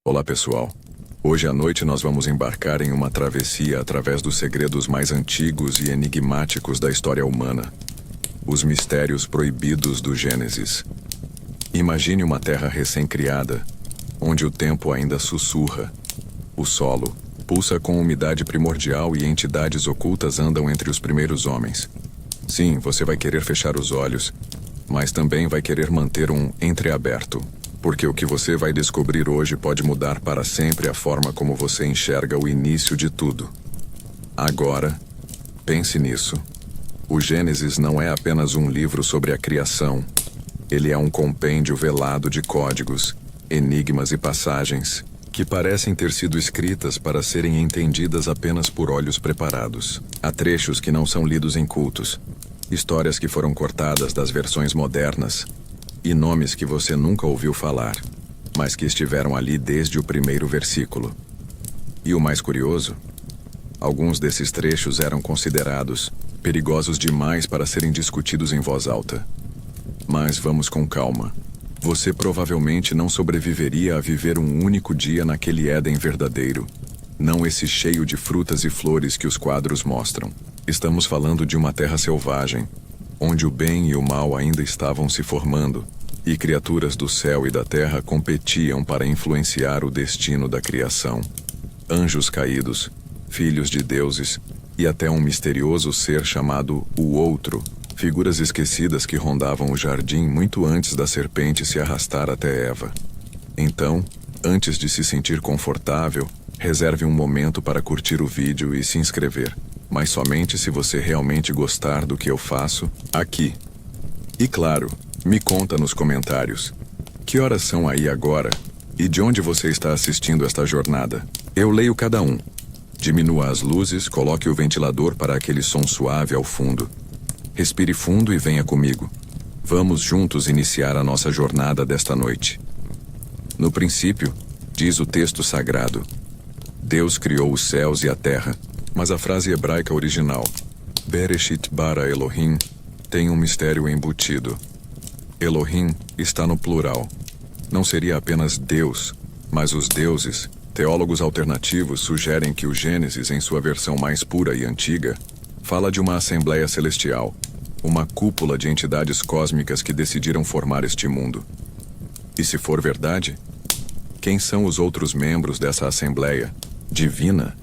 Olá pessoal, hoje à noite nós vamos embarcar em uma travessia através dos segredos mais antigos e enigmáticos da história humana, os mistérios proibidos do Gênesis. Imagine uma terra recém-criada, onde o tempo ainda sussurra, o solo pulsa com umidade primordial e entidades ocultas andam entre os primeiros homens. Sim, você vai querer fechar os olhos, mas também vai querer manter um entreaberto. Porque o que você vai descobrir hoje pode mudar para sempre a forma como você enxerga o início de tudo. Agora, pense nisso. O Gênesis não é apenas um livro sobre a criação. Ele é um compêndio velado de códigos, enigmas e passagens que parecem ter sido escritas para serem entendidas apenas por olhos preparados. Há trechos que não são lidos em cultos, histórias que foram cortadas das versões modernas, e nomes que você nunca ouviu falar, mas que estiveram ali desde o primeiro versículo. E o mais curioso? Alguns desses trechos eram considerados perigosos demais para serem discutidos em voz alta. Mas vamos com calma. Você provavelmente não sobreviveria a viver um único dia naquele Éden verdadeiro, não esse cheio de frutas e flores que os quadros mostram. Estamos falando de uma terra selvagem, onde o bem e o mal ainda estavam se formando, e criaturas do céu e da terra competiam para influenciar o destino da criação. Anjos caídos, filhos de deuses, e até um misterioso ser chamado o Outro, figuras esquecidas que rondavam o jardim muito antes da serpente se arrastar até Eva. Então, antes de se sentir confortável, reserve um momento para curtir o vídeo e se inscrever, mas somente se você realmente gostar do que eu faço aqui. E claro, me conta nos comentários, que horas são aí agora e de onde você está assistindo esta jornada? Eu leio cada um. Diminua as luzes, coloque o ventilador para aquele som suave ao fundo. Respire fundo e venha comigo. Vamos juntos iniciar a nossa jornada desta noite. No princípio, diz o texto sagrado, Deus criou os céus e a terra, mas a frase hebraica original, Bereshit bara Elohim, tem um mistério embutido. Elohim está no plural. Não seria apenas Deus, mas os deuses. Teólogos alternativos sugerem que o Gênesis, em sua versão mais pura e antiga, fala de uma assembleia celestial, uma cúpula de entidades cósmicas que decidiram formar este mundo. E se for verdade, quem são os outros membros dessa assembleia divina?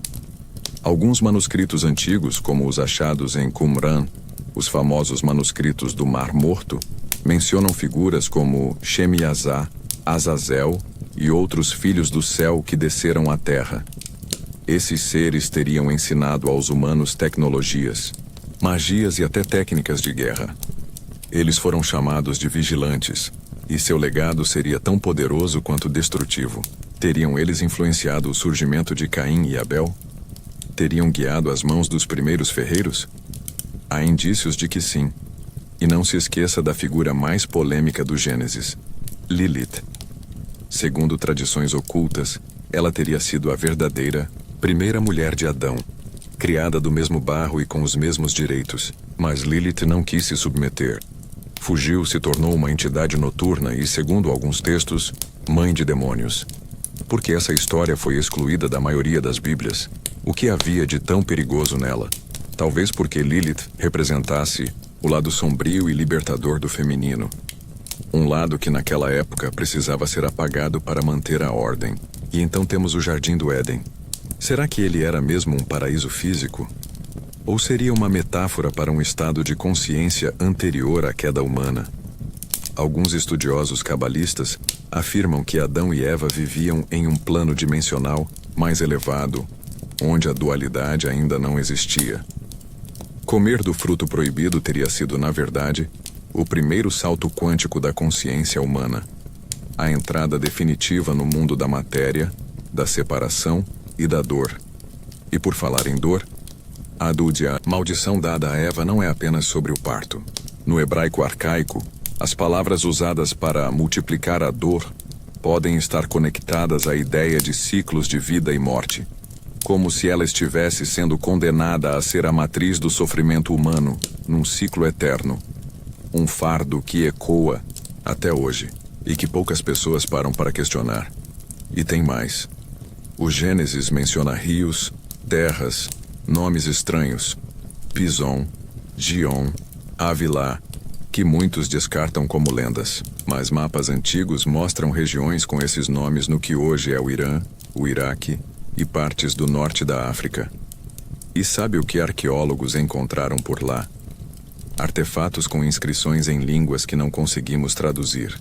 Alguns manuscritos antigos, como os achados em Qumran, os famosos manuscritos do Mar Morto, mencionam figuras como Shemiazá, Azazel e outros filhos do céu que desceram à terra. Esses seres teriam ensinado aos humanos tecnologias, magias e até técnicas de guerra. Eles foram chamados de vigilantes, e seu legado seria tão poderoso quanto destrutivo. Teriam eles influenciado o surgimento de Caim e Abel? Teriam guiado as mãos dos primeiros ferreiros? Há indícios de que sim. E não se esqueça da figura mais polêmica do Gênesis, Lilith. Segundo tradições ocultas, ela teria sido a verdadeira primeira mulher de Adão, criada do mesmo barro e com os mesmos direitos. Mas Lilith não quis se submeter. Fugiu, se tornou uma entidade noturna e, segundo alguns textos, mãe de demônios. Por que essa história foi excluída da maioria das Bíblias? O que havia de tão perigoso nela? Talvez porque Lilith representasse o lado sombrio e libertador do feminino. Um lado que naquela época precisava ser apagado para manter a ordem. E então temos o Jardim do Éden. Será que ele era mesmo um paraíso físico? Ou seria uma metáfora para um estado de consciência anterior à queda humana? Alguns estudiosos cabalistas afirmam que Adão e Eva viviam em um plano dimensional mais elevado, onde a dualidade ainda não existia. Comer do fruto proibido teria sido, na verdade, o primeiro salto quântico da consciência humana, a entrada definitiva no mundo da matéria, da separação e da dor. E por falar em dor, a maldição dada a Eva não é apenas sobre o parto. No hebraico arcaico, as palavras usadas para multiplicar a dor podem estar conectadas à ideia de ciclos de vida e morte, como se ela estivesse sendo condenada a ser a matriz do sofrimento humano, num ciclo eterno. Um fardo que ecoa até hoje, e que poucas pessoas param para questionar. E tem mais. O Gênesis menciona rios, terras, nomes estranhos, Pison, Gion, Avilá, que muitos descartam como lendas, mas mapas antigos mostram regiões com esses nomes no que hoje é o Irã, o Iraque e partes do norte da África. E sabe o que arqueólogos encontraram por lá? Artefatos com inscrições em línguas que não conseguimos traduzir.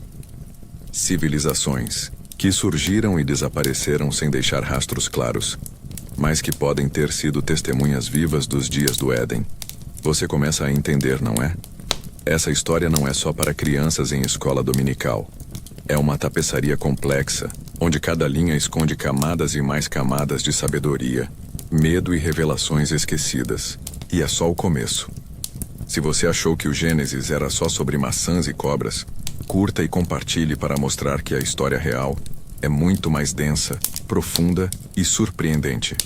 Civilizações que surgiram e desapareceram sem deixar rastros claros, mas que podem ter sido testemunhas vivas dos dias do Éden. Você começa a entender, não é? Essa história não é só para crianças em escola dominical. É uma tapeçaria complexa, onde cada linha esconde camadas e mais camadas de sabedoria, medo e revelações esquecidas. E é só o começo. Se você achou que o Gênesis era só sobre maçãs e cobras, curta e compartilhe para mostrar que a história real é muito mais densa, profunda e surpreendente.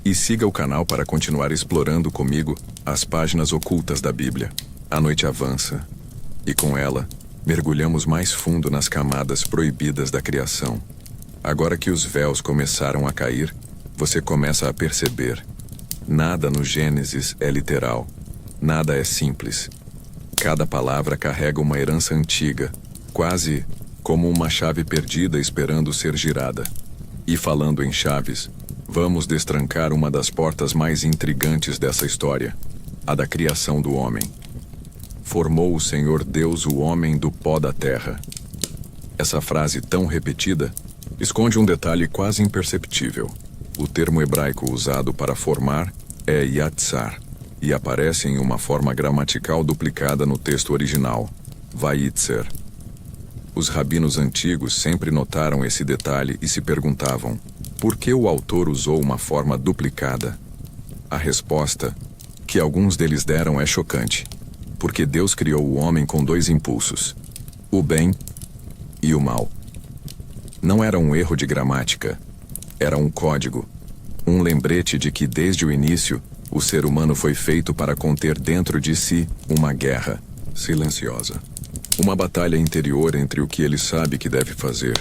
E siga o canal para continuar explorando comigo as páginas ocultas da Bíblia. A noite avança, e com ela, mergulhamos mais fundo nas camadas proibidas da criação. Agora que os véus começaram a cair, você começa a perceber. Nada no Gênesis é literal. Nada é simples. Cada palavra carrega uma herança antiga, quase como uma chave perdida esperando ser girada. E falando em chaves, vamos destrancar uma das portas mais intrigantes dessa história, a da criação do homem. Formou o Senhor Deus o homem do pó da terra. Essa frase tão repetida esconde um detalhe quase imperceptível. O termo hebraico usado para formar é yatsar, e aparece em uma forma gramatical duplicada no texto original, vayitzer. Os rabinos antigos sempre notaram esse detalhe e se perguntavam, por que o autor usou uma forma duplicada? A resposta que alguns deles deram é chocante, porque Deus criou o homem com dois impulsos, o bem e o mal. Não era um erro de gramática, era um código, um lembrete de que desde o início, o ser humano foi feito para conter dentro de si uma guerra silenciosa. Uma batalha interior entre o que ele sabe que deve fazer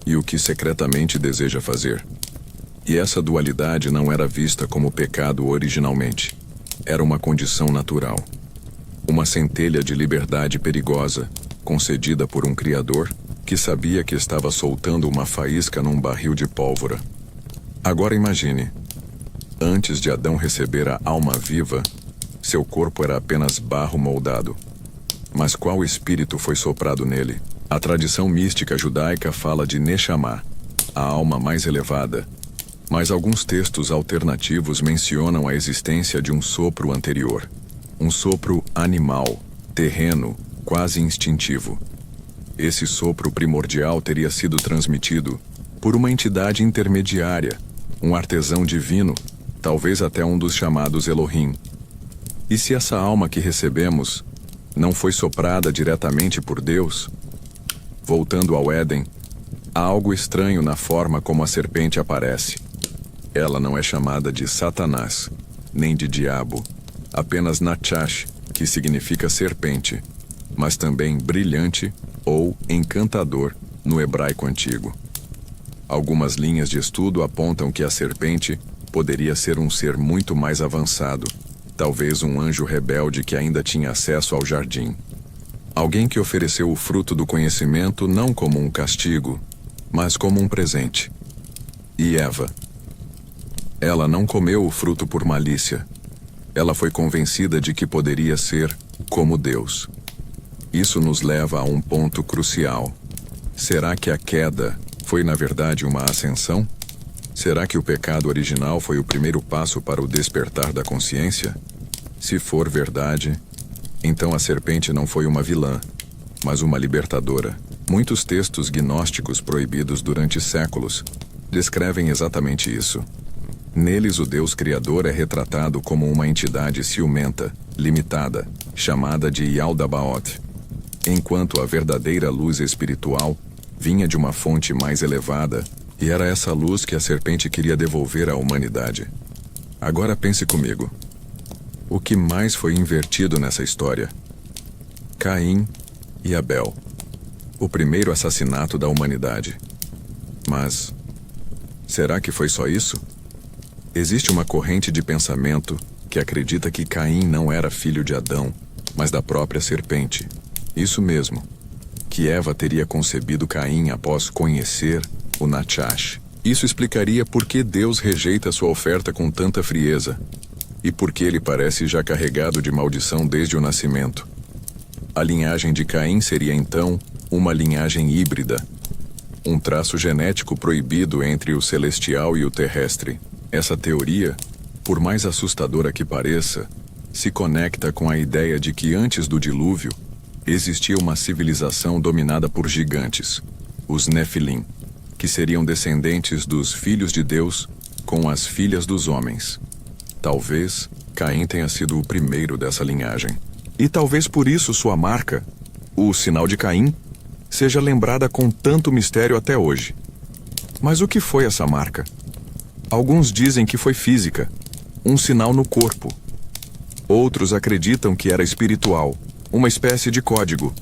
e o que secretamente deseja fazer. E essa dualidade não era vista como pecado originalmente. Era uma condição natural. Uma centelha de liberdade perigosa, concedida por um Criador que sabia que estava soltando uma faísca num barril de pólvora. Agora imagine. Antes de Adão receber a alma viva, seu corpo era apenas barro moldado. Mas qual espírito foi soprado nele? A tradição mística judaica fala de Neshama, a alma mais elevada. Mas alguns textos alternativos mencionam a existência de um sopro anterior. Um sopro animal, terreno, quase instintivo. Esse sopro primordial teria sido transmitido por uma entidade intermediária, um artesão divino, talvez até um dos chamados Elohim. E se essa alma que recebemos não foi soprada diretamente por Deus? Voltando ao Éden, há algo estranho na forma como a serpente aparece. Ela não é chamada de Satanás, nem de diabo, apenas Nachash, que significa serpente, mas também brilhante ou encantador no hebraico antigo. Algumas linhas de estudo apontam que a serpente poderia ser um ser muito mais avançado, talvez um anjo rebelde que ainda tinha acesso ao jardim. Alguém que ofereceu o fruto do conhecimento não como um castigo, mas como um presente. E Eva? Ela não comeu o fruto por malícia. Ela foi convencida de que poderia ser como Deus. Isso nos leva a um ponto crucial. Será que a queda foi na verdade uma ascensão? Será que o pecado original foi o primeiro passo para o despertar da consciência? Se for verdade, então a serpente não foi uma vilã, mas uma libertadora. Muitos textos gnósticos proibidos durante séculos descrevem exatamente isso. Neles, o Deus Criador é retratado como uma entidade ciumenta, limitada, chamada de Yaldabaoth, enquanto a verdadeira luz espiritual vinha de uma fonte mais elevada, e era essa luz que a serpente queria devolver à humanidade. Agora pense comigo. O que mais foi invertido nessa história? Caim e Abel. O primeiro assassinato da humanidade. Mas Será que foi só isso? Existe uma corrente de pensamento que acredita que Caim não era filho de Adão, mas da própria serpente. Isso mesmo, que Eva teria concebido Caim após conhecer o Nachash. Isso explicaria por que Deus rejeita sua oferta com tanta frieza, e por que ele parece já carregado de maldição desde o nascimento. A linhagem de Caim seria então uma linhagem híbrida, um traço genético proibido entre o celestial e o terrestre. Essa teoria, por mais assustadora que pareça, se conecta com a ideia de que antes do dilúvio, existia uma civilização dominada por gigantes, os Nefilim, que seriam descendentes dos filhos de Deus com as filhas dos homens. Talvez Caim tenha sido o primeiro dessa linhagem. E talvez por isso sua marca, o sinal de Caim, seja lembrada com tanto mistério até hoje. Mas o que foi essa marca? Alguns dizem que foi física, um sinal no corpo. Outros acreditam que era espiritual, uma espécie de código,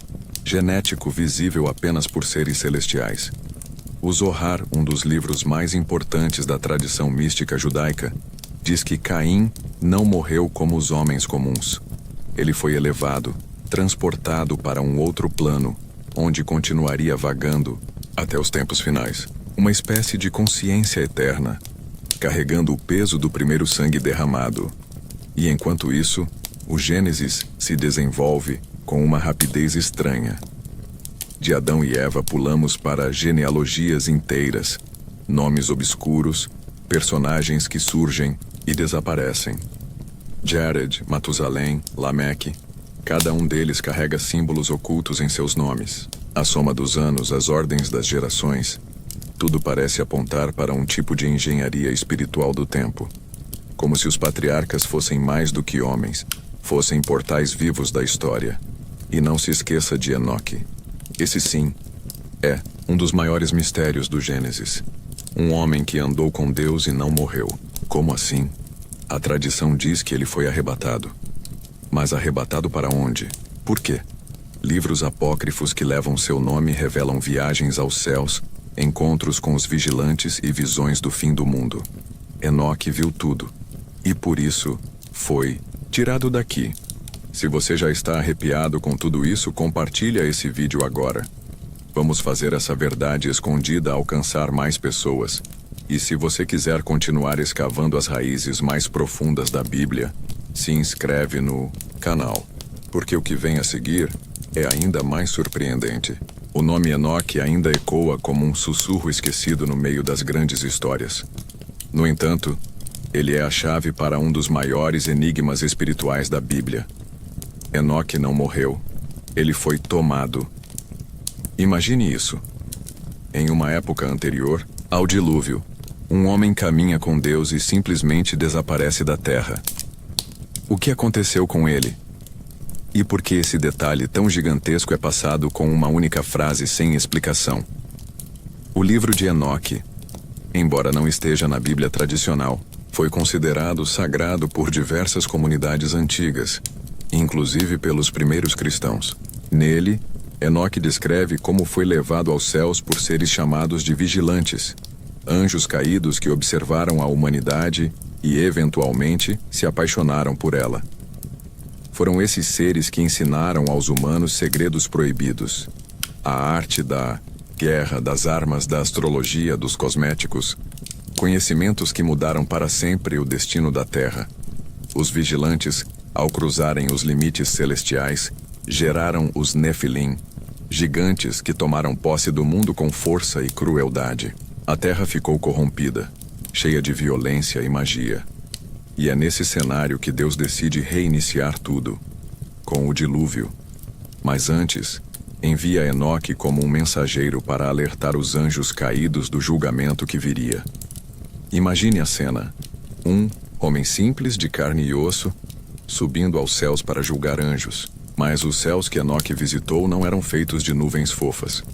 genético visível apenas por seres celestiais. O Zohar, um dos livros mais importantes da tradição mística judaica, diz que Caim não morreu como os homens comuns. Ele foi elevado, transportado para um outro plano, onde continuaria vagando até os tempos finais. Uma espécie de consciência eterna, carregando o peso do primeiro sangue derramado. E enquanto isso, o Gênesis se desenvolve com uma rapidez estranha. De Adão e Eva pulamos para genealogias inteiras, nomes obscuros, personagens que surgem e desaparecem. Jared, Matusalém, Lameque, cada um deles carrega símbolos ocultos em seus nomes. A soma dos anos, as ordens das gerações, tudo parece apontar para um tipo de engenharia espiritual do tempo. Como se os patriarcas fossem mais do que homens, fossem portais vivos da história. E não se esqueça de Enoque. Esse sim, é um dos maiores mistérios do Gênesis. Um homem que andou com Deus e não morreu. Como assim? A tradição diz que ele foi arrebatado. Mas arrebatado para onde? Por quê? Livros apócrifos que levam seu nome revelam viagens aos céus, encontros com os vigilantes e visões do fim do mundo. Enoque viu tudo. E por isso, foi tirado daqui. Se você já está arrepiado com tudo isso, compartilha esse vídeo agora. Vamos fazer essa verdade escondida alcançar mais pessoas. E se você quiser continuar escavando as raízes mais profundas da Bíblia, se inscreve no canal, porque o que vem a seguir é ainda mais surpreendente. O nome Enoque ainda ecoa como um sussurro esquecido no meio das grandes histórias. No entanto, ele é a chave para um dos maiores enigmas espirituais da Bíblia. Enoque não morreu. Ele foi tomado. Imagine isso. Em uma época anterior ao dilúvio, um homem caminha com Deus e simplesmente desaparece da terra. O que aconteceu com ele? E por que esse detalhe tão gigantesco é passado com uma única frase sem explicação? O livro de Enoque, embora não esteja na Bíblia tradicional, foi considerado sagrado por diversas comunidades antigas, inclusive pelos primeiros cristãos. Nele, Enoque descreve como foi levado aos céus por seres chamados de vigilantes, anjos caídos que observaram a humanidade e, eventualmente, se apaixonaram por ela. Foram esses seres que ensinaram aos humanos segredos proibidos, a arte da guerra, das armas, da astrologia, dos cosméticos, conhecimentos que mudaram para sempre o destino da Terra. Os vigilantes, ao cruzarem os limites celestiais, geraram os Nefilim, gigantes que tomaram posse do mundo com força e crueldade. A Terra ficou corrompida, cheia de violência e magia. E é nesse cenário que Deus decide reiniciar tudo, com o dilúvio. Mas antes, envia Enoque como um mensageiro para alertar os anjos caídos do julgamento que viria. Imagine a cena. Um homem simples de carne e osso, subindo aos céus para julgar anjos. Mas os céus que Enoque visitou não eram feitos de nuvens fofas.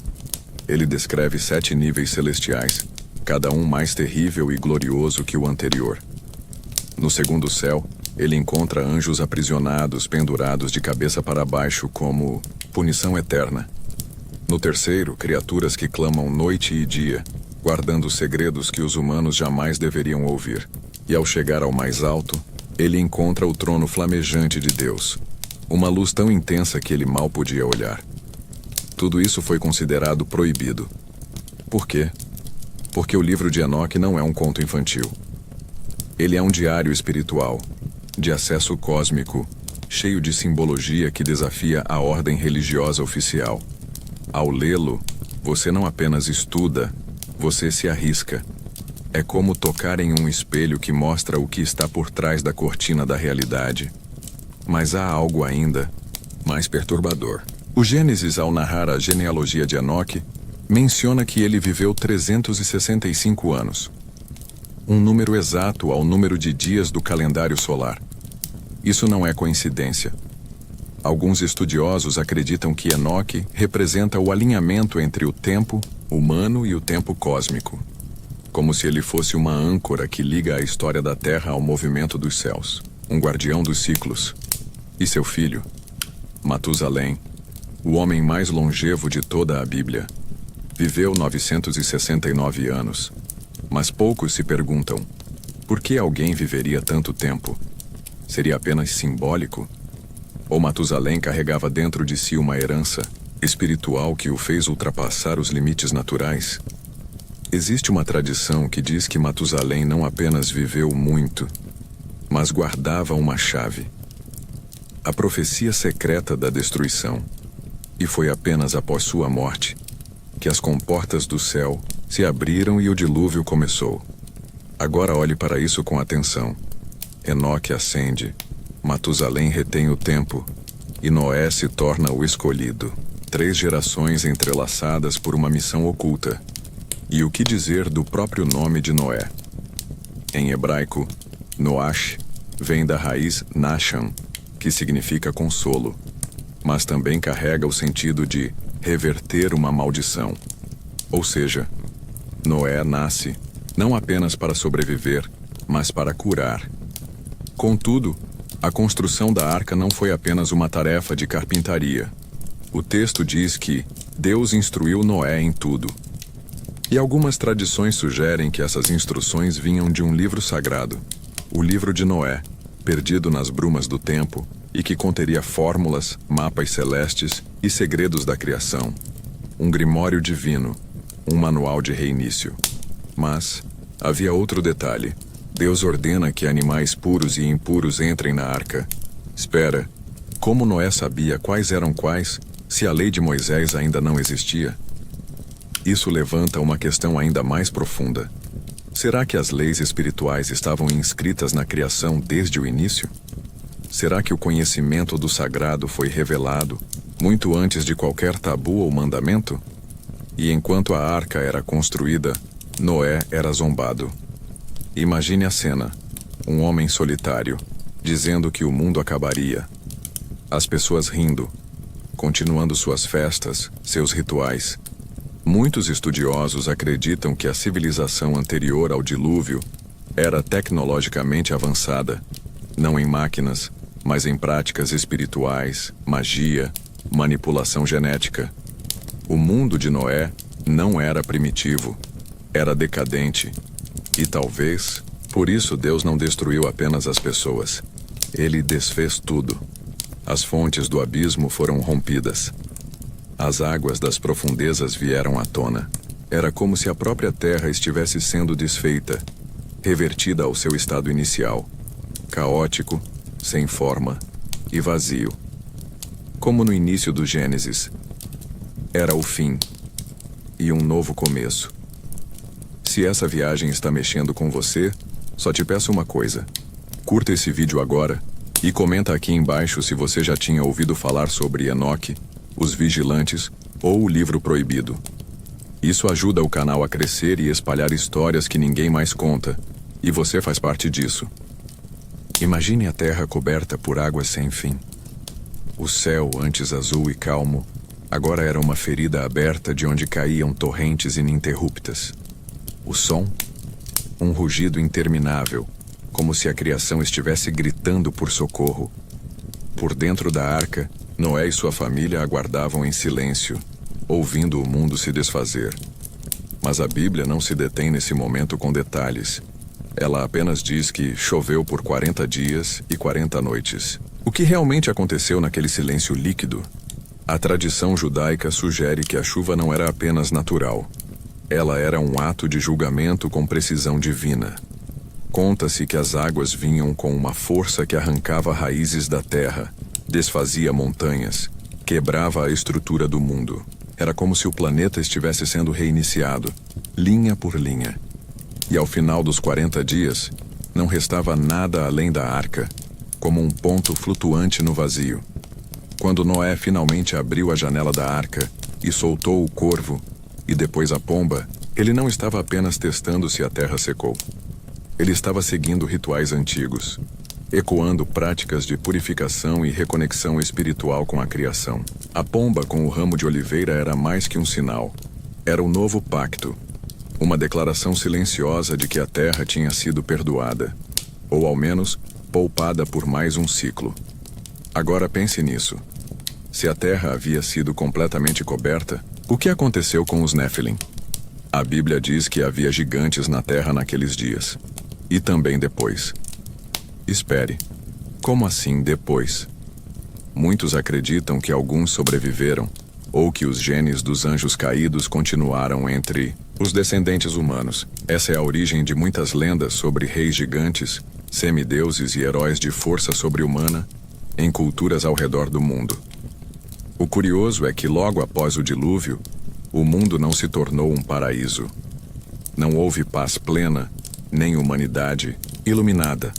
Ele descreve 7 níveis celestiais, cada um mais terrível e glorioso que o anterior. No segundo céu, ele encontra anjos aprisionados, pendurados de cabeça para baixo como punição eterna. No terceiro, criaturas que clamam noite e dia, guardando segredos que os humanos jamais deveriam ouvir. E ao chegar ao mais alto, ele encontra o trono flamejante de Deus, uma luz tão intensa que ele mal podia olhar. Tudo isso foi considerado proibido. Por quê? Porque o livro de Enoque não é um conto infantil. Ele é um diário espiritual, de acesso cósmico, cheio de simbologia que desafia a ordem religiosa oficial. Ao lê-lo, você não apenas estuda, você se arrisca. É como tocar em um espelho que mostra o que está por trás da cortina da realidade. Mas há algo ainda mais perturbador. O Gênesis, ao narrar a genealogia de Enoque, menciona que ele viveu 365 anos. Um número exato ao número de dias do calendário solar. Isso não é coincidência. Alguns estudiosos acreditam que Enoque representa o alinhamento entre o tempo humano e o tempo cósmico, como se ele fosse uma âncora que liga a história da Terra ao movimento dos céus, um guardião dos ciclos. E seu filho, Matusalém, o homem mais longevo de toda a Bíblia, viveu 969 anos. Mas poucos se perguntam, por que alguém viveria tanto tempo? Seria apenas simbólico? Ou Matusalém carregava dentro de si uma herança espiritual que o fez ultrapassar os limites naturais? Existe uma tradição que diz que Matusalém não apenas viveu muito, mas guardava uma chave. A profecia secreta da destruição. E foi apenas após sua morte que as comportas do céu se abriram e o dilúvio começou. Agora olhe para isso com atenção. Enoque ascende, Matusalém retém o tempo, e Noé se torna o escolhido. 3 gerações entrelaçadas por uma missão oculta. E o que dizer do próprio nome de Noé? Em hebraico, Noash vem da raiz Nasham, que significa consolo, mas também carrega o sentido de reverter uma maldição. Ou seja, Noé nasce não apenas para sobreviver, mas para curar. Contudo, a construção da arca não foi apenas uma tarefa de carpintaria. O texto diz que Deus instruiu Noé em tudo. E algumas tradições sugerem que essas instruções vinham de um livro sagrado, o livro de Noé, perdido nas brumas do tempo, e que conteria fórmulas, mapas celestes e segredos da criação. Um grimório divino, um manual de reinício. Mas havia outro detalhe. Deus ordena que animais puros e impuros entrem na arca. Espera, como Noé sabia quais eram quais, se a lei de Moisés ainda não existia? Isso levanta uma questão ainda mais profunda. Será que as leis espirituais estavam inscritas na criação desde o início? Será que o conhecimento do sagrado foi revelado muito antes de qualquer tabu ou mandamento? E enquanto a arca era construída, Noé era zombado. Imagine a cena: um homem solitário, dizendo que o mundo acabaria. As pessoas rindo, continuando suas festas, seus rituais. Muitos estudiosos acreditam que a civilização anterior ao dilúvio era tecnologicamente avançada, não em máquinas, mas em práticas espirituais, magia, manipulação genética. O mundo de Noé não era primitivo, era decadente. E talvez, por isso Deus não destruiu apenas as pessoas. Ele desfez tudo. As fontes do abismo foram rompidas. As águas das profundezas vieram à tona. Era como se a própria terra estivesse sendo desfeita, revertida ao seu estado inicial, caótico, sem forma e vazio. Como no início do Gênesis, era o fim e um novo começo. Se essa viagem está mexendo com você, só te peço uma coisa: curta esse vídeo agora e comenta aqui embaixo se você já tinha ouvido falar sobre Enoque, os Vigilantes ou o Livro Proibido. Isso ajuda o canal a crescer e espalhar histórias que ninguém mais conta, e você faz parte disso. Imagine a terra coberta por águas sem fim. O céu, antes azul e calmo, agora era uma ferida aberta de onde caíam torrentes ininterruptas. O som? Um rugido interminável, como se a criação estivesse gritando por socorro. Por dentro da arca, Noé e sua família aguardavam em silêncio, ouvindo o mundo se desfazer. Mas a Bíblia não se detém nesse momento com detalhes. Ela apenas diz que choveu por 40 dias e 40 noites. O que realmente aconteceu naquele silêncio líquido? A tradição judaica sugere que a chuva não era apenas natural. Ela era um ato de julgamento com precisão divina. Conta-se que as águas vinham com uma força que arrancava raízes da terra, desfazia montanhas, quebrava a estrutura do mundo. Era como se o planeta estivesse sendo reiniciado, linha por linha. E ao final dos 40 dias, não restava nada além da arca, como um ponto flutuante no vazio. Quando Noé finalmente abriu a janela da arca e soltou o corvo, e depois a pomba, ele não estava apenas testando se a terra secou. Ele estava seguindo rituais antigos, ecoando práticas de purificação e reconexão espiritual com a criação. A pomba com o ramo de oliveira era mais que um sinal. Era o novo pacto, uma declaração silenciosa de que a terra tinha sido perdoada, ou ao menos poupada por mais um ciclo. Agora pense nisso. Se a terra havia sido completamente coberta, o que aconteceu com os Néfilim? A Bíblia diz que havia gigantes na terra naqueles dias. E também depois. Espere. Como assim depois? Muitos acreditam que alguns sobreviveram, ou que os genes dos anjos caídos continuaram entre os descendentes humanos. Essa é a origem de muitas lendas sobre reis gigantes, semideuses e heróis de força sobre-humana em culturas ao redor do mundo. O curioso é que logo após o dilúvio, o mundo não se tornou um paraíso. Não houve paz plena, nem humanidade iluminada.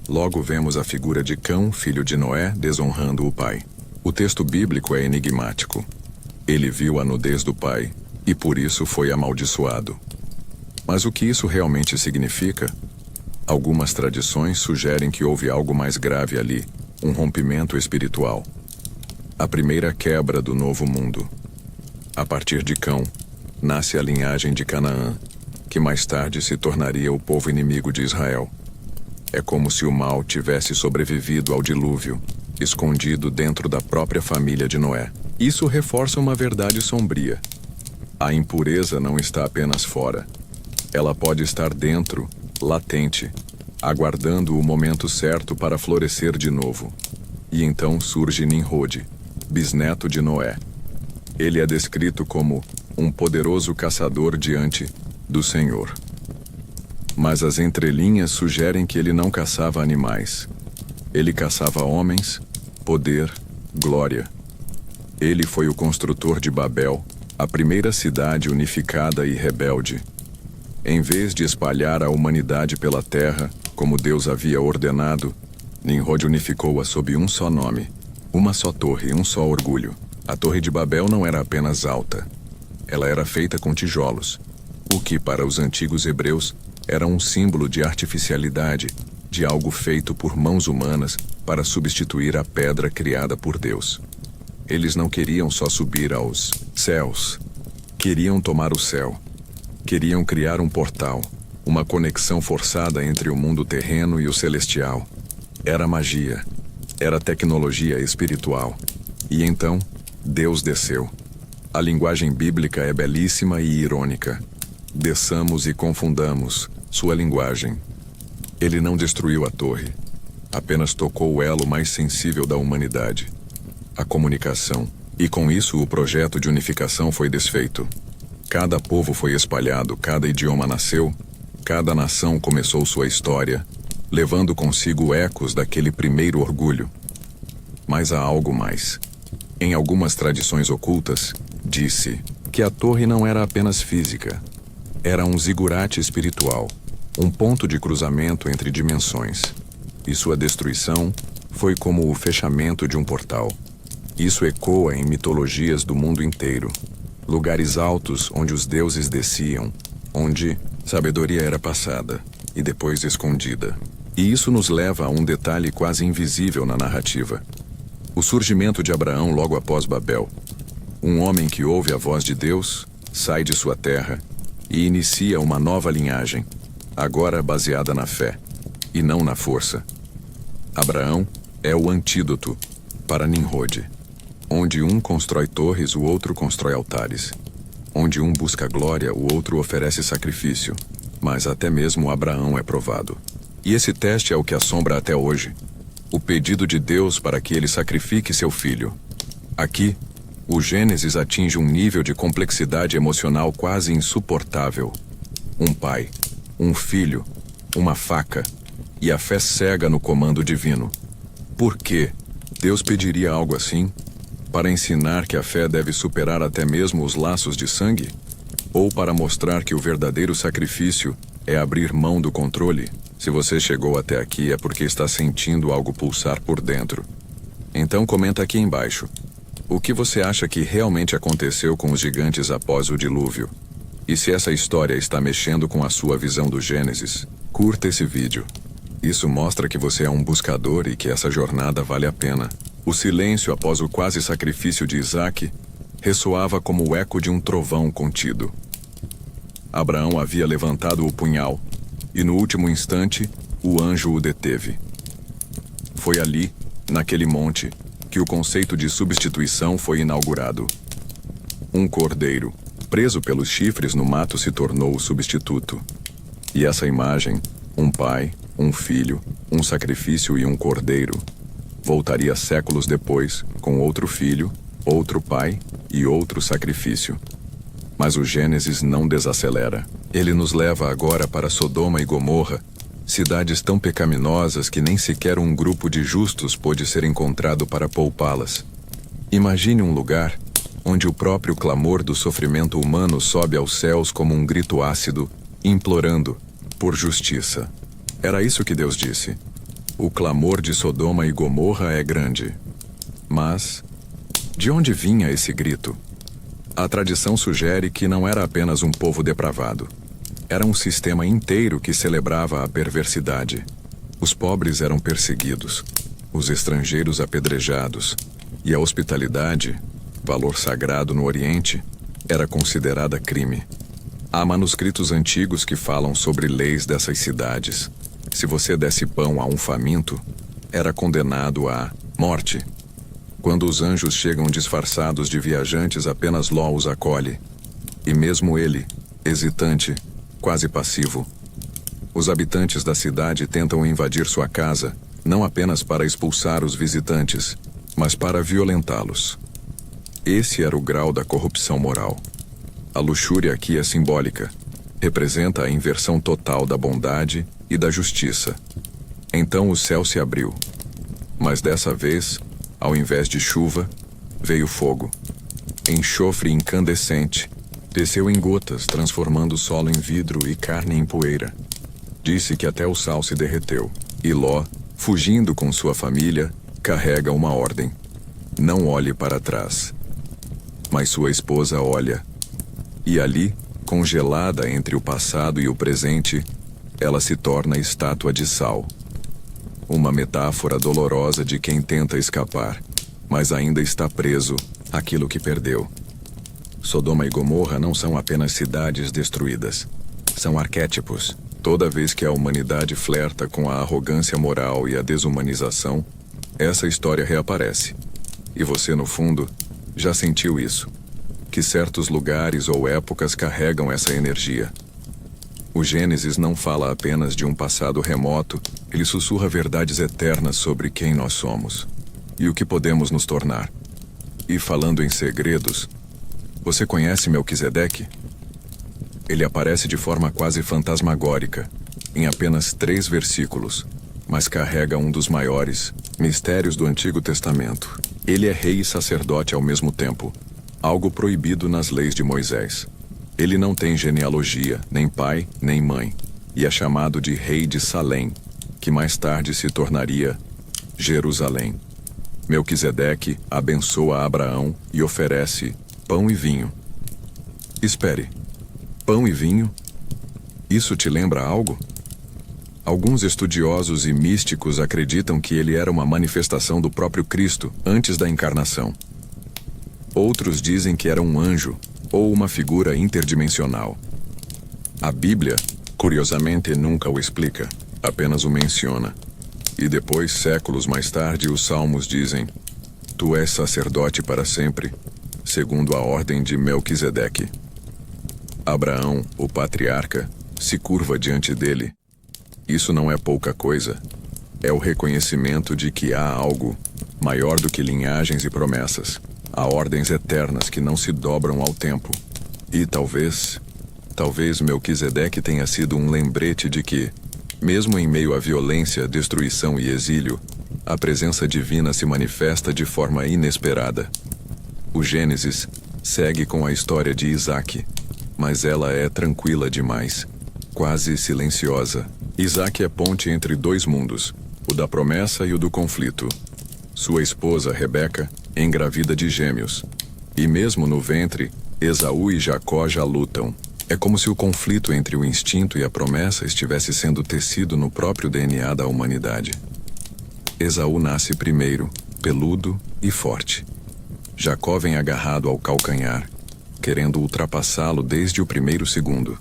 Logo vemos a figura de Cão, filho de Noé, desonrando o pai. O texto bíblico é enigmático. Ele viu a nudez do pai e por isso foi amaldiçoado. Mas o que isso realmente significa? Algumas tradições sugerem que houve algo mais grave ali, um rompimento espiritual. A primeira quebra do novo mundo. A partir de Cão, nasce a linhagem de Canaã, que mais tarde se tornaria o povo inimigo de Israel. É como se o mal tivesse sobrevivido ao dilúvio, escondido dentro da própria família de Noé. Isso reforça uma verdade sombria. A impureza não está apenas fora. Ela pode estar dentro, latente, aguardando o momento certo para florescer de novo. E então surge Nimrod, bisneto de Noé. Ele é descrito como um poderoso caçador diante do Senhor. Mas as entrelinhas sugerem que ele não caçava animais. Ele caçava homens, poder, glória. Ele foi o construtor de Babel, a primeira cidade unificada e rebelde. Em vez de espalhar a humanidade pela terra, como Deus havia ordenado, Nimrod unificou-a sob um só nome, uma só torre, um só orgulho. A Torre de Babel não era apenas alta. Ela era feita com tijolos, o que para os antigos hebreus era um símbolo de artificialidade, de algo feito por mãos humanas para substituir a pedra criada por Deus. Eles não queriam só subir aos céus, queriam tomar o céu. Queriam criar um portal, uma conexão forçada entre o mundo terreno e o celestial. Era magia, era tecnologia espiritual. E então, Deus desceu. A linguagem bíblica é belíssima e irônica. Desçamos e confundamos sua linguagem. Ele não destruiu a torre, apenas tocou o elo mais sensível da humanidade, a comunicação. E com isso o projeto de unificação foi desfeito. Cada povo foi espalhado, cada idioma nasceu, cada nação começou sua história, levando consigo ecos daquele primeiro orgulho. Mas há algo mais. Em algumas tradições ocultas, disse que a torre não era apenas física. Era um zigurate espiritual, um ponto de cruzamento entre dimensões. E sua destruição foi como o fechamento de um portal. Isso ecoa em mitologias do mundo inteiro. Lugares altos onde os deuses desciam, onde sabedoria era passada e depois escondida. E isso nos leva a um detalhe quase invisível na narrativa. O surgimento de Abraão logo após Babel. Um homem que ouve a voz de Deus, sai de sua terra e inicia uma nova linhagem, agora baseada na fé e não na força. Abraão é o antídoto para Nimrod. Onde um constrói torres, o outro constrói altares. onde um busca glória, o outro oferece sacrifício. Mas até mesmo Abraão é provado. E esse teste é o que assombra até hoje. O pedido de Deus para que ele sacrifique seu filho. Aqui, o Gênesis atinge um nível de complexidade emocional quase insuportável. Um pai, um filho, uma faca, e a fé cega no comando divino. Por quê? Deus pediria algo assim? Para ensinar que a fé deve superar até mesmo os laços de sangue? Ou para mostrar que o verdadeiro sacrifício é abrir mão do controle? Se você chegou até aqui é porque está sentindo algo pulsar por dentro. Então comenta aqui embaixo. O que você acha que realmente aconteceu com os gigantes após o dilúvio? E se essa história está mexendo com a sua visão do Gênesis, curta esse vídeo. Isso mostra que você é um buscador e que essa jornada vale a pena. O silêncio após o quase sacrifício de Isaque ressoava como o eco de um trovão contido. Abraão havia levantado o punhal, e no último instante, o anjo o deteve. Foi ali, naquele monte, que o conceito de substituição foi inaugurado. Um cordeiro, preso pelos chifres no mato, se tornou o substituto. E essa imagem, um pai, um filho, um sacrifício e um cordeiro, voltaria séculos depois, com outro filho, outro pai e outro sacrifício. Mas o Gênesis não desacelera. Ele nos leva agora para Sodoma e Gomorra, cidades tão pecaminosas que nem sequer um grupo de justos pôde ser encontrado para poupá-las. Imagine um lugar onde o próprio clamor do sofrimento humano sobe aos céus como um grito ácido, implorando por justiça. Era isso que Deus disse. O clamor de Sodoma e Gomorra é grande. Mas, de onde vinha esse grito? A tradição sugere que não era apenas um povo depravado. Era um sistema inteiro que celebrava a perversidade. Os pobres eram perseguidos, os estrangeiros apedrejados, e a hospitalidade, valor sagrado no Oriente, era considerada crime. Há manuscritos antigos que falam sobre leis dessas cidades. Se você desse pão a um faminto, era condenado à morte. Quando os anjos chegam disfarçados de viajantes, apenas Ló os acolhe. E mesmo ele, hesitante, quase passivo. Os habitantes da cidade tentam invadir sua casa, não apenas para expulsar os visitantes, mas para violentá-los. Esse era o grau da corrupção moral. A luxúria aqui é simbólica. Representa a inversão total da bondade e da justiça. Então o céu se abriu. Mas dessa vez, ao invés de chuva, veio fogo. Enxofre incandescente. Desceu em gotas, transformando o solo em vidro e carne em poeira. Disse que até o sal se derreteu. E Ló, fugindo com sua família, carrega uma ordem. Não olhe para trás. Mas sua esposa olha. E ali, congelada entre o passado e o presente, ela se torna estátua de sal. Uma metáfora dolorosa de quem tenta escapar, mas ainda está preso àquilo que perdeu. Sodoma e Gomorra não são apenas cidades destruídas. São arquétipos. Toda vez que a humanidade flerta com a arrogância moral e a desumanização, essa história reaparece. E você, no fundo, já sentiu isso. Que certos lugares ou épocas carregam essa energia. O Gênesis não fala apenas de um passado remoto, ele sussurra verdades eternas sobre quem nós somos e o que podemos nos tornar. E falando em segredos, você conhece Melquisedeque? Ele aparece de forma quase fantasmagórica, em apenas 3 versículos, mas carrega um dos maiores mistérios do Antigo Testamento. Ele é rei e sacerdote ao mesmo tempo, algo proibido nas leis de Moisés. Ele não tem genealogia, nem pai, nem mãe, e é chamado de rei de Salém, que mais tarde se tornaria Jerusalém. Melquisedeque abençoa Abraão e oferece pão e vinho. Espere, pão e vinho? Isso te lembra algo? Alguns estudiosos e místicos acreditam que ele era uma manifestação do próprio Cristo antes da encarnação. Outros dizem que era um anjo ou uma figura interdimensional. A Bíblia, curiosamente, nunca o explica, apenas o menciona. E depois, séculos mais tarde, os Salmos dizem: Tu és sacerdote para sempre, segundo a ordem de Melquisedeque. Abraão, o patriarca, se curva diante dele. Isso não é pouca coisa. É o reconhecimento de que há algo maior do que linhagens e promessas. Há ordens eternas que não se dobram ao tempo. E talvez Melquisedeque tenha sido um lembrete de que, mesmo em meio à violência, destruição e exílio, a presença divina se manifesta de forma inesperada. O Gênesis segue com a história de Isaque, mas ela é tranquila demais, quase silenciosa. Isaque é ponte entre dois mundos, o da promessa e o do conflito. Sua esposa, Rebeca, engravida de gêmeos. E mesmo no ventre, Esaú e Jacó já lutam. É como se o conflito entre o instinto e a promessa estivesse sendo tecido no próprio DNA da humanidade. Esaú nasce primeiro, peludo e forte. Jacó vem agarrado ao calcanhar, querendo ultrapassá-lo desde o primeiro segundo.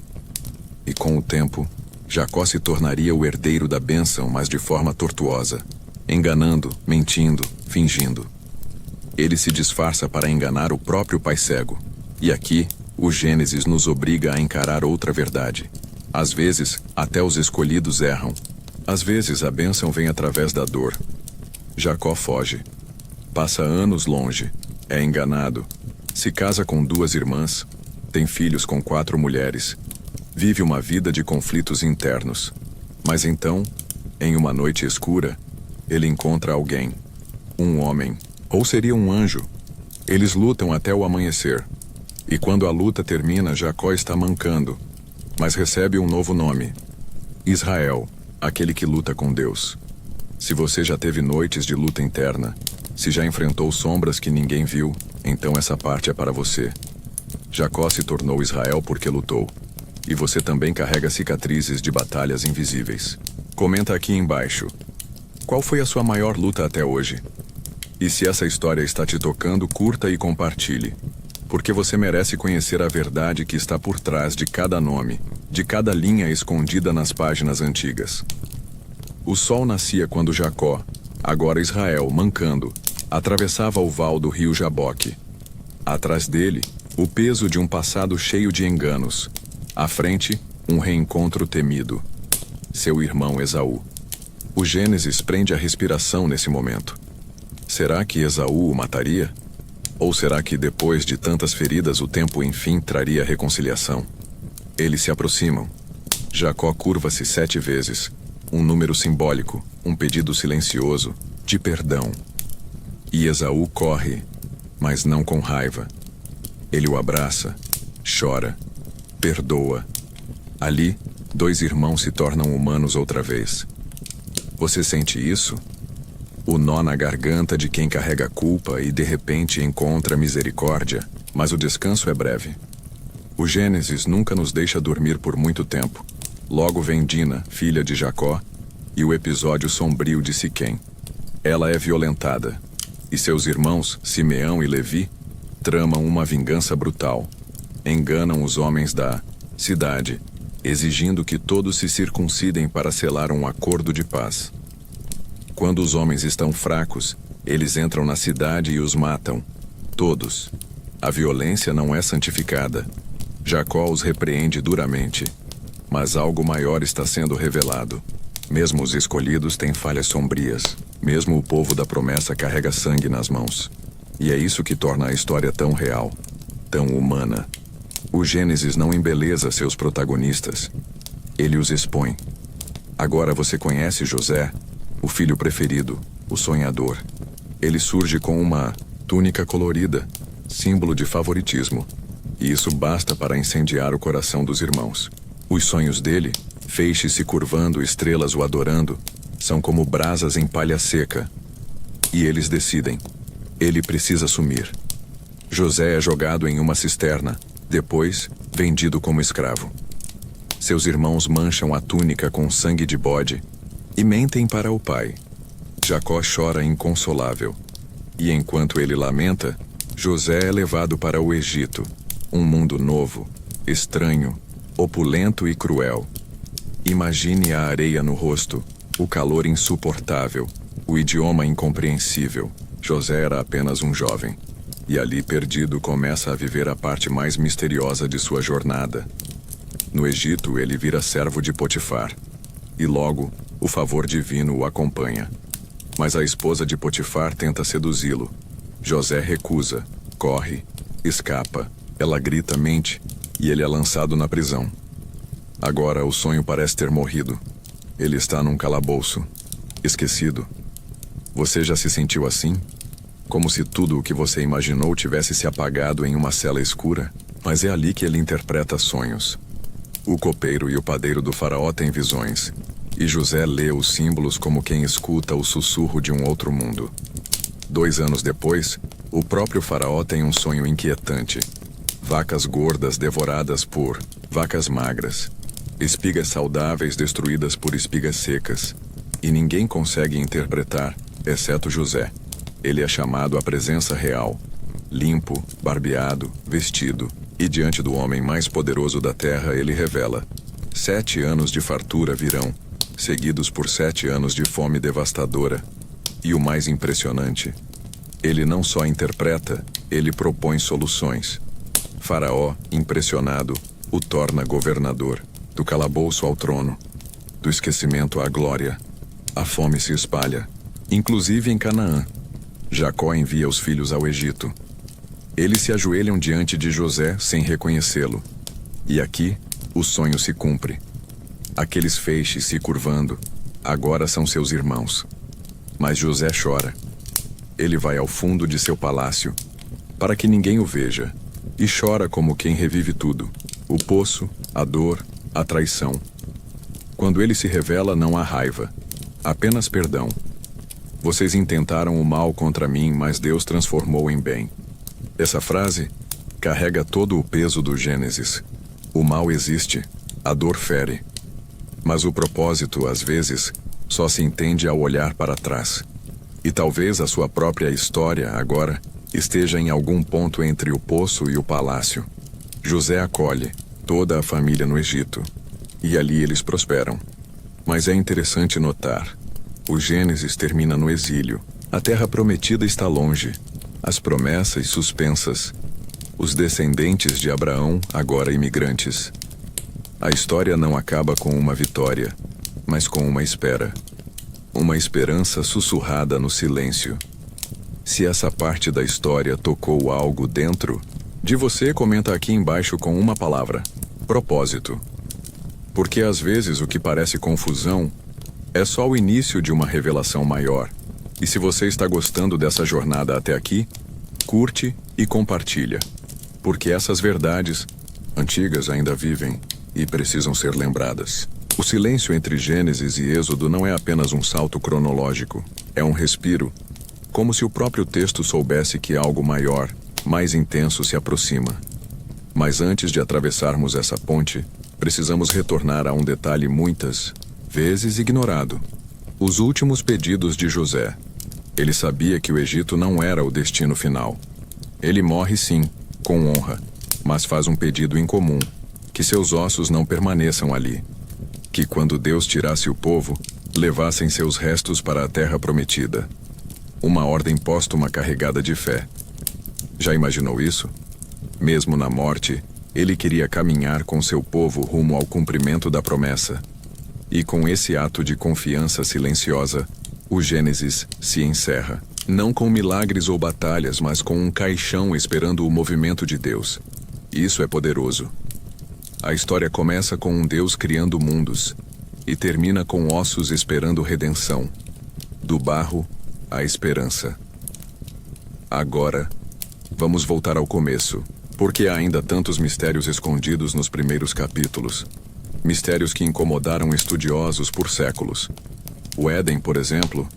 E com o tempo, Jacó se tornaria o herdeiro da bênção, mas de forma tortuosa, enganando, mentindo, fingindo. Ele se disfarça para enganar o próprio pai cego. E aqui, o Gênesis nos obriga a encarar outra verdade. Às vezes, até os escolhidos erram. Às vezes, a bênção vem através da dor. Jacó foge. Passa anos longe. É enganado. Se casa com 2 irmãs. Tem filhos com 4 mulheres. Vive uma vida de conflitos internos. Mas então, em uma noite escura, ele encontra alguém. Um homem. Ou seria um anjo. Eles lutam até o amanhecer. E quando a luta termina, Jacó está mancando, mas recebe um novo nome: Israel, aquele que luta com Deus. Se você já teve noites de luta interna, se já enfrentou sombras que ninguém viu, então essa parte é para você. Jacó se tornou Israel porque lutou. E você também carrega cicatrizes de batalhas invisíveis. Comenta aqui embaixo. Qual foi a sua maior luta até hoje? E se essa história está te tocando, curta e compartilhe. Porque você merece conhecer a verdade que está por trás de cada nome, de cada linha escondida nas páginas antigas. O sol nascia quando Jacó, agora Israel, mancando, atravessava o val do rio Jaboque. Atrás dele, o peso de um passado cheio de enganos. À frente, um reencontro temido. Seu irmão Esaú. O Gênesis prende a respiração nesse momento. Será que Esaú o mataria? Ou será que depois de tantas feridas o tempo enfim traria reconciliação? Eles se aproximam. Jacó curva-se 7 vezes. Um número simbólico, um pedido silencioso, de perdão. E Esaú corre, mas não com raiva. Ele o abraça, chora, perdoa. Ali, 2 irmãos se tornam humanos outra vez. Você sente isso? O nó na garganta de quem carrega culpa e de repente encontra misericórdia, mas o descanso é breve. O Gênesis nunca nos deixa dormir por muito tempo. Logo vem Dina, filha de Jacó, e o episódio sombrio de Siquém. Ela é violentada, e seus irmãos, Simeão e Levi, tramam uma vingança brutal. Enganam os homens da cidade, exigindo que todos se circuncidem para selar um acordo de paz. Quando os homens estão fracos, eles entram na cidade e os matam. Todos. A violência não é santificada. Jacó os repreende duramente. Mas algo maior está sendo revelado. Mesmo os escolhidos têm falhas sombrias. Mesmo o povo da promessa carrega sangue nas mãos. E é isso que torna a história tão real, tão humana. O Gênesis não embeleza seus protagonistas. Ele os expõe. Agora você conhece José, o filho preferido, o sonhador. Ele surge com uma túnica colorida, símbolo de favoritismo. E isso basta para incendiar o coração dos irmãos. Os sonhos dele, feixes se curvando, estrelas o adorando, são como brasas em palha seca. E eles decidem. Ele precisa sumir. José é jogado em uma cisterna, depois vendido como escravo. Seus irmãos mancham a túnica com sangue de bode e mentem para o pai. Jacó chora inconsolável. E enquanto ele lamenta, José é levado para o Egito, um mundo novo, estranho, opulento e cruel. Imagine a areia no rosto, o calor insuportável, o idioma incompreensível. José era apenas um jovem. e ali perdido começa a viver a parte mais misteriosa de sua jornada. No Egito, ele vira servo de Potifar, e logo o favor divino o acompanha. Mas a esposa de Potifar tenta seduzi-lo. José recusa, corre, escapa, ela grita, mente, e ele é lançado na prisão. Agora o sonho parece ter morrido. Ele está num calabouço, esquecido. Você já se sentiu assim? Como se tudo o que você imaginou tivesse se apagado em uma cela escura? Mas é ali que ele interpreta sonhos. O copeiro e o padeiro do faraó têm visões, e José lê os símbolos como quem escuta o sussurro de um outro mundo. 2 anos depois, o próprio faraó tem um sonho inquietante. Vacas gordas devoradas por vacas magras. Espigas saudáveis destruídas por espigas secas. E ninguém consegue interpretar, exceto José. Ele é chamado à presença real. Limpo, barbeado, vestido. E diante do homem mais poderoso da terra, ele revela: 7 anos de fartura virão, seguidos por 7 anos de fome devastadora. E o mais impressionante, ele não só interpreta, ele propõe soluções. Faraó, impressionado, o torna governador. Do calabouço ao trono, do esquecimento à glória. A fome se espalha, inclusive em Canaã. Jacó envia os filhos ao Egito. Eles se ajoelham diante de José sem reconhecê-lo. E aqui, o sonho se cumpre. Aqueles feixes se curvando, agora são seus irmãos. Mas José chora. Ele vai ao fundo de seu palácio, para que ninguém o veja, e chora como quem revive tudo: o poço, a dor, a traição. Quando ele se revela, não há raiva, apenas perdão. Vocês intentaram o mal contra mim, mas Deus transformou em bem. Essa frase carrega todo o peso do Gênesis. O mal existe, a dor fere. Mas o propósito, às vezes, só se entende ao olhar para trás. E talvez a sua própria história, agora, esteja em algum ponto entre o poço e o palácio. José acolhe toda a família no Egito, e ali eles prosperam. Mas é interessante notar, o Gênesis termina no exílio. A terra prometida está longe, as promessas suspensas, os descendentes de Abraão agora imigrantes. A história não acaba com uma vitória, mas com uma espera. Uma esperança sussurrada no silêncio. Se essa parte da história tocou algo dentro de você, comenta aqui embaixo com uma palavra: propósito. Porque às vezes o que parece confusão é só o início de uma revelação maior. E se você está gostando dessa jornada até aqui, curte e compartilha. Porque essas verdades antigas ainda vivem e precisam ser lembradas. O silêncio entre Gênesis e Êxodo não é apenas um salto cronológico, é um respiro, como se o próprio texto soubesse que algo maior, mais intenso se aproxima. Mas antes de atravessarmos essa ponte, precisamos retornar a um detalhe muitas vezes ignorado: os últimos pedidos de José. Ele sabia que o Egito não era o destino final. Ele morre sim, com honra, mas faz um pedido incomum: que seus ossos não permaneçam ali. Que quando Deus tirasse o povo, levassem seus restos para a terra prometida. Uma ordem póstuma carregada de fé. Já imaginou isso? Mesmo na morte, ele queria caminhar com seu povo rumo ao cumprimento da promessa. E com esse ato de confiança silenciosa, o Gênesis se encerra. Não com milagres ou batalhas, mas com um caixão esperando o movimento de Deus. Isso é poderoso. A história começa com um Deus criando mundos e termina com ossos esperando redenção. Do barro à esperança. Agora, vamos voltar ao começo, porque há ainda tantos mistérios escondidos nos primeiros capítulos. Mistérios que incomodaram estudiosos por séculos. O Éden, por exemplo,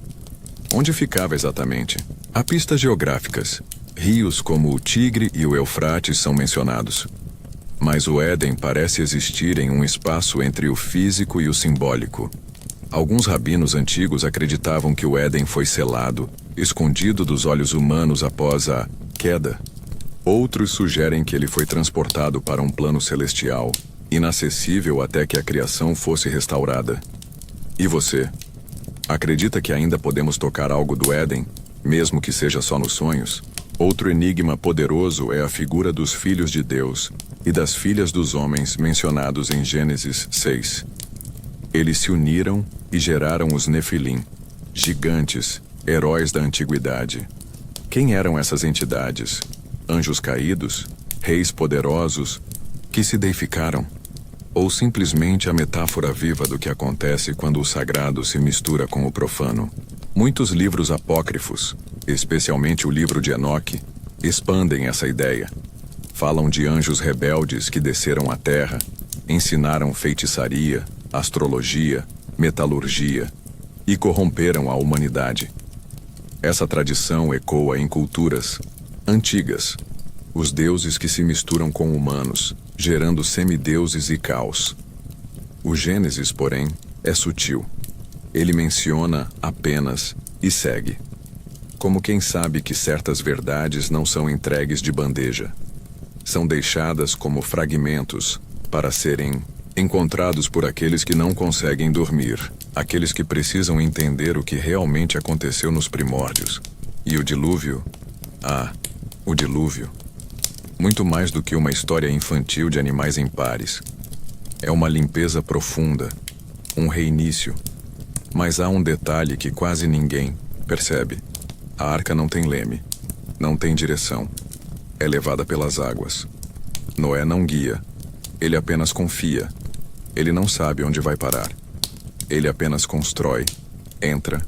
onde ficava exatamente? Há pistas geográficas. Rios como o Tigre e o Eufrates são mencionados. Mas o Éden parece existir em um espaço entre o físico e o simbólico. Alguns rabinos antigos acreditavam que o Éden foi selado, escondido dos olhos humanos após a queda. Outros sugerem que ele foi transportado para um plano celestial, inacessível até que a criação fosse restaurada. E você? Acredita que ainda podemos tocar algo do Éden, mesmo que seja só nos sonhos? Outro enigma poderoso é a figura dos filhos de Deus e das filhas dos homens mencionados em Gênesis 6. Eles se uniram e geraram os Nefilim, gigantes, heróis da antiguidade. Quem eram essas entidades? Anjos caídos? Reis poderosos? Que se deificaram? Ou simplesmente a metáfora viva do que acontece quando o sagrado se mistura com o profano? Muitos livros apócrifos, especialmente o livro de Enoque, expandem essa ideia. Falam de anjos rebeldes que desceram à terra, ensinaram feitiçaria, astrologia, metalurgia e corromperam a humanidade. Essa tradição ecoa em culturas antigas, os deuses que se misturam com humanos, gerando semideuses e caos. O Gênesis, porém, é sutil. Ele menciona apenas e segue. Como quem sabe que certas verdades não são entregues de bandeja. São deixadas como fragmentos para serem encontrados por aqueles que não conseguem dormir, aqueles que precisam entender o que realmente aconteceu nos primórdios. E o dilúvio? O dilúvio. Muito mais do que uma história infantil de animais em pares. É uma limpeza profunda, um reinício. Mas há um detalhe que quase ninguém percebe. A arca não tem leme, não tem direção. É levada pelas águas. Noé não guia, ele apenas confia. Ele não sabe onde vai parar. Ele apenas constrói, entra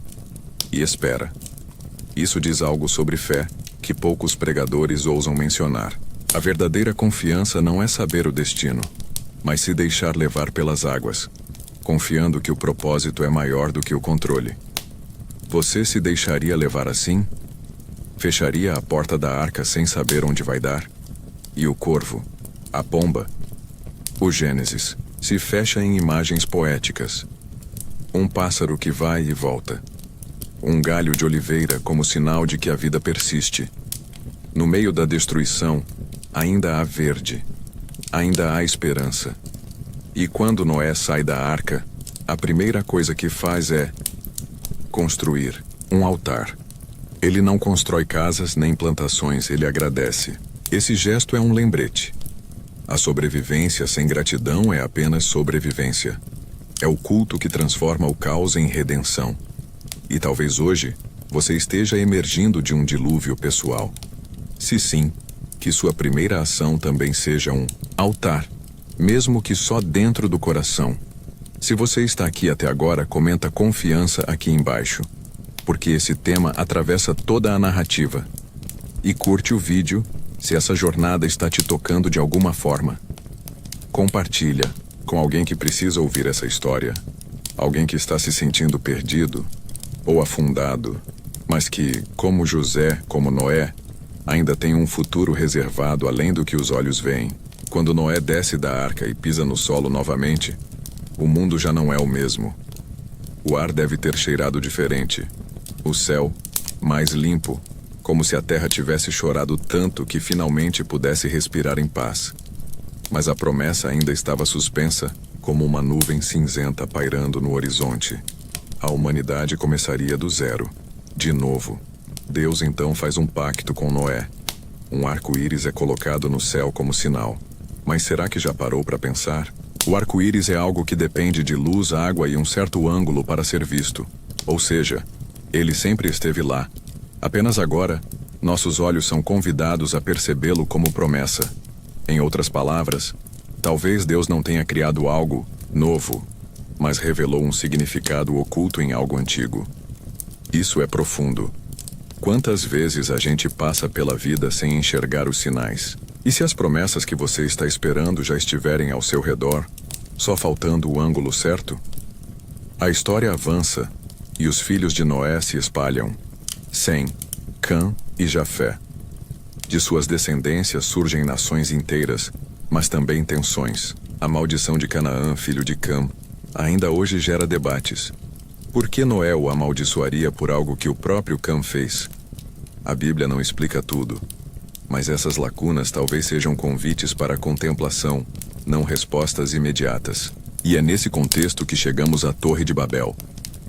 e espera. Isso diz algo sobre fé que poucos pregadores ousam mencionar. A verdadeira confiança não é saber o destino, mas se deixar levar pelas águas, confiando que o propósito é maior do que o controle. Você se deixaria levar assim? Fecharia a porta da arca sem saber onde vai dar? E o corvo? A pomba? O Gênesis se fecha em imagens poéticas. Um pássaro que vai e volta. Um galho de oliveira como sinal de que a vida persiste. No meio da destruição, ainda há verde. Ainda há esperança. E quando Noé sai da arca, a primeira coisa que faz é construir um altar. Ele não constrói casas nem plantações, ele agradece. Esse gesto é um lembrete. A sobrevivência sem gratidão é apenas sobrevivência. É o culto que transforma o caos em redenção. E talvez hoje você esteja emergindo de um dilúvio pessoal. Se sim, que sua primeira ação também seja um altar, mesmo que só dentro do coração. Se você está aqui até agora, comenta confiança aqui embaixo, porque esse tema atravessa toda a narrativa. E curte o vídeo se essa jornada está te tocando de alguma forma. Compartilha com alguém que precisa ouvir essa história, alguém que está se sentindo perdido ou afundado, mas que, como José, como Noé, ainda tem um futuro reservado além do que os olhos veem. Quando Noé desce da arca e pisa no solo novamente, o mundo já não é o mesmo. O ar deve ter cheirado diferente. O céu, mais limpo, como se a terra tivesse chorado tanto que finalmente pudesse respirar em paz. Mas a promessa ainda estava suspensa, como uma nuvem cinzenta pairando no horizonte. A humanidade começaria do zero, de novo. Deus então faz um pacto com Noé. Um arco-íris é colocado no céu como sinal. Mas será que já parou para pensar? O arco-íris é algo que depende de luz, água e um certo ângulo para ser visto. Ou seja, ele sempre esteve lá. Apenas agora, nossos olhos são convidados a percebê-lo como promessa. Em outras palavras, talvez Deus não tenha criado algo novo, mas revelou um significado oculto em algo antigo. Isso é profundo. Quantas vezes a gente passa pela vida sem enxergar os sinais? E se as promessas que você está esperando já estiverem ao seu redor, só faltando o ângulo certo? A história avança e os filhos de Noé se espalham. Sem, Cã e Jafé. De suas descendências surgem nações inteiras, mas também tensões. A maldição de Canaã, filho de Cã, ainda hoje gera debates. Por que Noé o amaldiçoaria por algo que o próprio Cã fez? A Bíblia não explica tudo, mas essas lacunas talvez sejam convites para a contemplação, não respostas imediatas. E é nesse contexto que chegamos à Torre de Babel,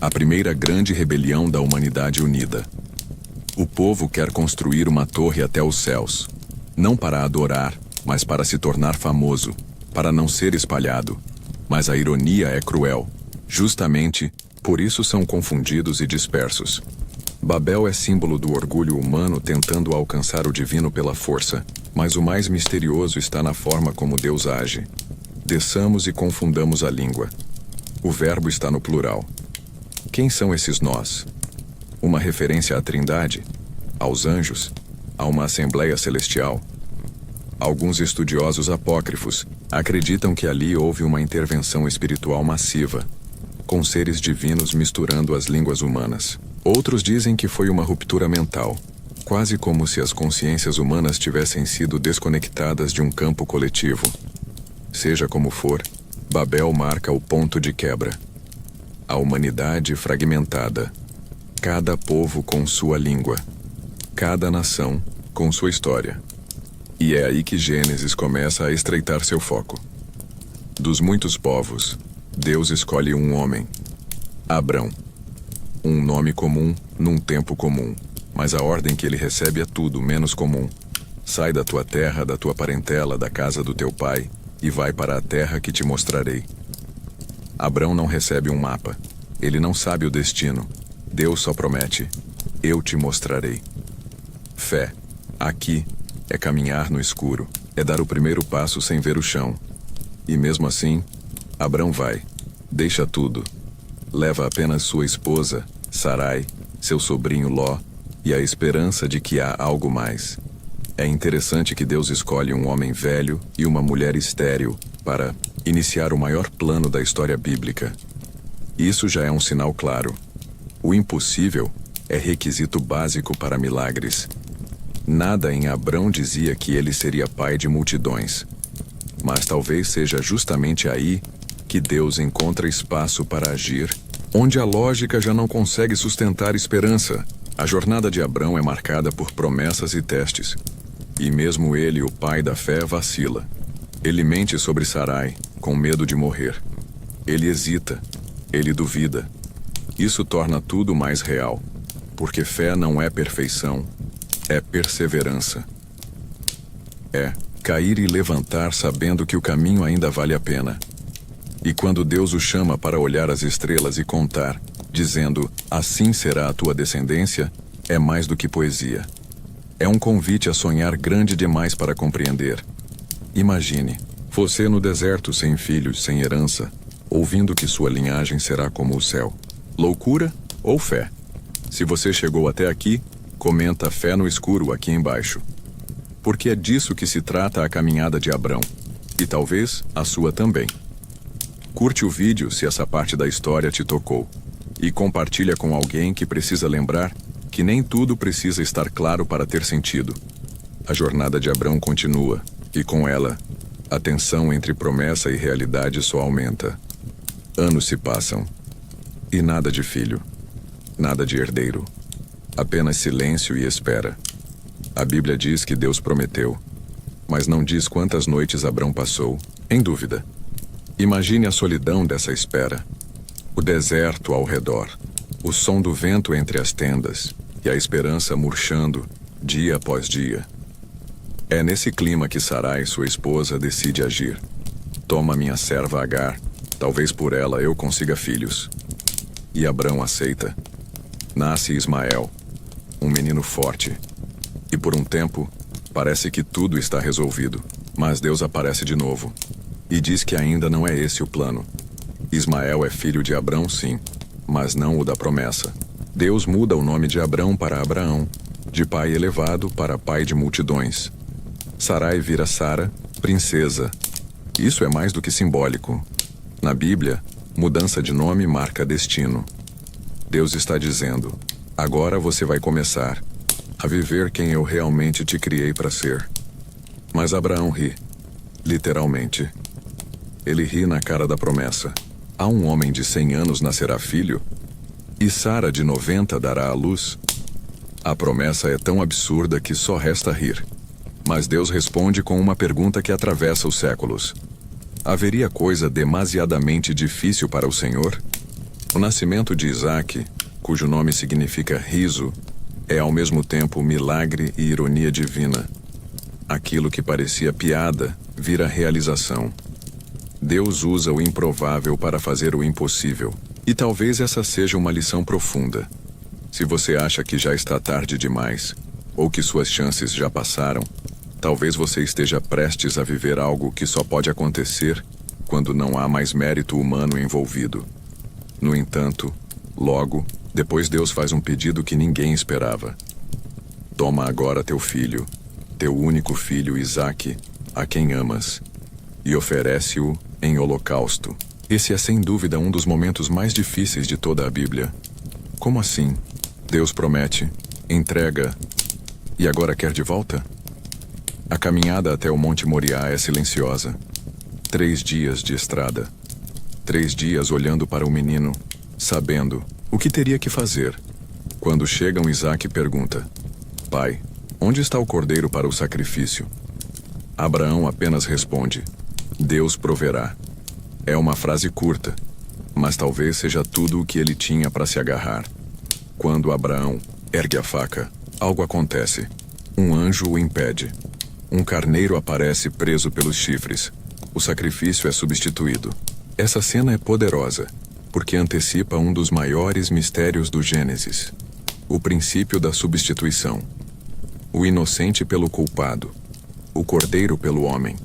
a primeira grande rebelião da humanidade unida. O povo quer construir uma torre até os céus. Não para adorar, mas para se tornar famoso, para não ser espalhado. Mas a ironia é cruel. Justamente, por isso são confundidos e dispersos. Babel é símbolo do orgulho humano tentando alcançar o divino pela força, mas o mais misterioso está na forma como Deus age. Desçamos e confundamos a língua. O verbo está no plural. Quem são esses nós? Uma referência à Trindade? Aos anjos? A uma assembleia celestial? Alguns estudiosos apócrifos acreditam que ali houve uma intervenção espiritual massiva, com seres divinos misturando as línguas humanas. Outros dizem que foi uma ruptura mental, quase como se as consciências humanas tivessem sido desconectadas de um campo coletivo. Seja como for, Babel marca o ponto de quebra. A humanidade fragmentada. Cada povo com sua língua. Cada nação com sua história. E é aí que Gênesis começa a estreitar seu foco. Dos muitos povos, Deus escolhe um homem, Abrão. Um nome comum, num tempo comum, mas a ordem que ele recebe é tudo menos comum. Sai da tua terra, da tua parentela, da casa do teu pai, e vai para a terra que te mostrarei. Abrão não recebe um mapa. Ele não sabe o destino. Deus só promete: eu te mostrarei. Fé, aqui, é caminhar no escuro, é dar o primeiro passo sem ver o chão. E mesmo assim, Abrão vai, deixa tudo. Leva apenas sua esposa, Sarai, seu sobrinho Ló, e a esperança de que há algo mais. É interessante que Deus escolhe um homem velho e uma mulher estéril para iniciar o maior plano da história bíblica. Isso já é um sinal claro. O impossível é requisito básico para milagres. Nada em Abrão dizia que ele seria pai de multidões. Mas talvez seja justamente aí que Deus encontra espaço para agir, onde a lógica já não consegue sustentar esperança. A jornada de Abrão é marcada por promessas e testes. E mesmo ele, o pai da fé, vacila. Ele mente sobre Sarai, com medo de morrer. Ele hesita. Ele duvida. Isso torna tudo mais real, porque fé não é perfeição, é perseverança. É cair e levantar sabendo que o caminho ainda vale a pena. E quando Deus o chama para olhar as estrelas e contar, dizendo, assim será a tua descendência, é mais do que poesia. É um convite a sonhar grande demais para compreender. Imagine, você no deserto sem filhos, sem herança, ouvindo que sua linhagem será como o céu. Loucura ou fé? Se você chegou até aqui, comenta fé no escuro aqui embaixo. Porque é disso que se trata a caminhada de Abrão. E talvez a sua também. Curte o vídeo se essa parte da história te tocou. E compartilha com alguém que precisa lembrar que nem tudo precisa estar claro para ter sentido. A jornada de Abrão continua, e com ela, a tensão entre promessa e realidade só aumenta. Anos se passam. E nada de filho, nada de herdeiro, apenas silêncio e espera. A Bíblia diz que Deus prometeu, mas não diz quantas noites Abrão passou, em dúvida. Imagine a solidão dessa espera, o deserto ao redor, o som do vento entre as tendas e a esperança murchando dia após dia. É nesse clima que Sarai, sua esposa, decide agir. Toma minha serva Agar, talvez por ela eu consiga filhos. E Abrão aceita. Nasce Ismael, um menino forte. E por um tempo, parece que tudo está resolvido. Mas Deus aparece de novo. E diz que ainda não é esse o plano. Ismael é filho de Abrão, sim, mas não o da promessa. Deus muda o nome de Abrão para Abraão, de pai elevado para pai de multidões. Sarai vira Sara, princesa. Isso é mais do que simbólico. Na Bíblia, mudança de nome marca destino. Deus está dizendo, agora você vai começar a viver quem eu realmente te criei para ser. Mas Abraão ri, literalmente. Ele ri na cara da promessa. A um homem de 100 anos nascerá filho? E Sara de 90 dará à luz? A promessa é tão absurda que só resta rir. Mas Deus responde com uma pergunta que atravessa os séculos. Haveria coisa demasiadamente difícil para o Senhor? O nascimento de Isaque, cujo nome significa riso, É ao mesmo tempo milagre e ironia divina. Aquilo que parecia piada vira realização. Deus usa o improvável para fazer o impossível. E talvez essa seja uma lição profunda. Se você acha que já está tarde demais, ou que suas chances já passaram, talvez você esteja prestes a viver algo que só pode acontecer quando não há mais mérito humano envolvido. No entanto, logo, depois Deus faz um pedido que ninguém esperava. Toma agora teu filho, teu único filho Isaque, a quem amas, e oferece-o em holocausto. Esse é sem dúvida um dos momentos mais difíceis de toda a Bíblia. Como assim? Deus promete, entrega, e agora quer de volta? A caminhada até o Monte Moriá é silenciosa. 3 dias de estrada. 3 dias olhando para o menino, sabendo o que teria que fazer. Quando chegam, Isaque pergunta: Pai, onde está o cordeiro para o sacrifício? Abraão apenas responde: Deus proverá. É uma frase curta, mas talvez seja tudo o que ele tinha para se agarrar. Quando Abraão ergue a faca, algo acontece. Um anjo o impede. Um carneiro aparece preso pelos chifres. O sacrifício é substituído. Essa cena é poderosa, porque antecipa um dos maiores mistérios do Gênesis: o princípio da substituição. O inocente pelo culpado, o cordeiro pelo homem.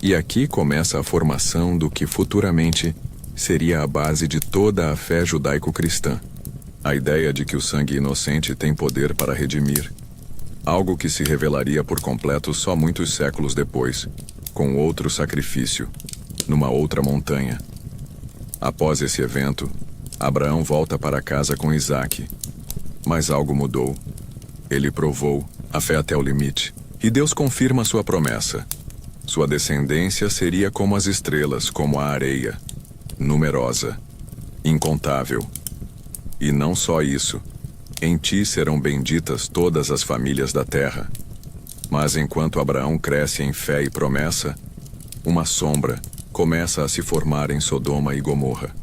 E aqui começa a formação do que futuramente seria a base de toda a fé judaico-cristã. A ideia de que o sangue inocente tem poder para redimir. Algo que se revelaria por completo só muitos séculos depois, com outro sacrifício, numa outra montanha. Após esse evento, Abraão volta para casa com Isaque. Mas algo mudou. Ele provou a fé até o limite. E Deus confirma sua promessa. Sua descendência seria como as estrelas, como a areia, numerosa, incontável. E não só isso, em ti serão benditas todas as famílias da terra. Mas enquanto Abraão cresce em fé e promessa, uma sombra começa a se formar em Sodoma e Gomorra.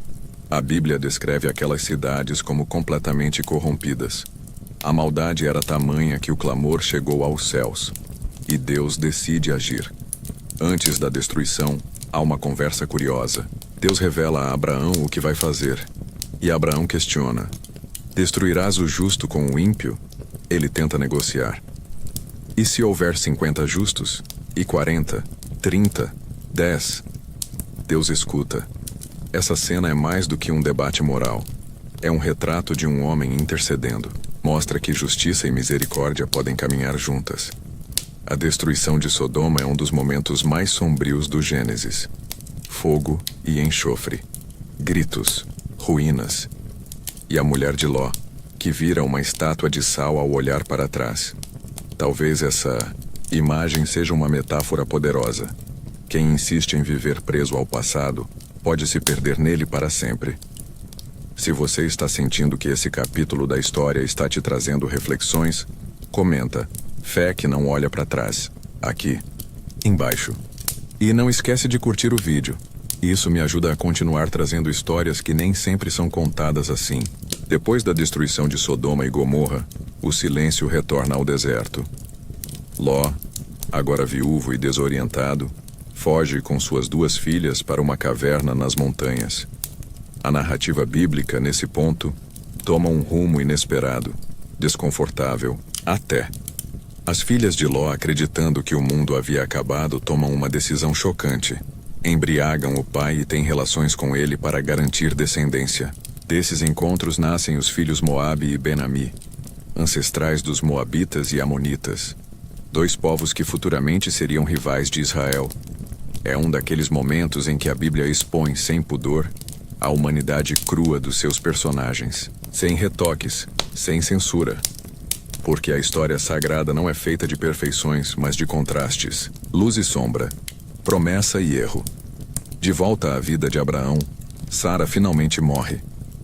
A Bíblia descreve aquelas cidades como completamente corrompidas. A maldade era tamanha que o clamor chegou aos céus, e Deus decide agir. Antes da destruição, há uma conversa curiosa. Deus revela a Abraão o que vai fazer. E Abraão questiona: destruirás o justo com o ímpio? Ele tenta negociar. E se houver 50 justos? E 40? 30? 10? Deus escuta. Essa cena é mais do que um debate moral. É um retrato de um homem intercedendo. Mostra que justiça e misericórdia podem caminhar juntas. A destruição de Sodoma é um dos momentos mais sombrios do Gênesis. Fogo e enxofre. Gritos. Ruínas. E a mulher de Ló, que vira uma estátua de sal ao olhar para trás. Talvez essa imagem seja uma metáfora poderosa. Quem insiste em viver preso ao passado pode se perder nele para sempre. Se você está sentindo que esse capítulo da história está te trazendo reflexões, comenta: fé que não olha para trás, aqui, embaixo. E não esquece de curtir o vídeo. Isso me ajuda a continuar trazendo histórias que nem sempre são contadas assim. Depois da destruição de Sodoma e Gomorra, o silêncio retorna ao deserto. Ló, agora viúvo e desorientado, foge com suas 2 filhas para uma caverna nas montanhas. A narrativa bíblica, nesse ponto, toma um rumo inesperado, desconfortável, até. As filhas de Ló, acreditando que o mundo havia acabado, tomam uma decisão chocante. Embriagam o pai e têm relações com ele para garantir descendência. Desses encontros nascem os filhos Moabe e Ben-Ami, ancestrais dos Moabitas e Amonitas, 2 povos que futuramente seriam rivais de Israel. É um daqueles momentos em que a Bíblia expõe sem pudor a humanidade crua dos seus personagens, sem retoques, sem censura. Porque a história sagrada não é feita de perfeições, mas de contrastes, luz e sombra, promessa e erro. De volta à vida de Abraão, Sara finalmente morre,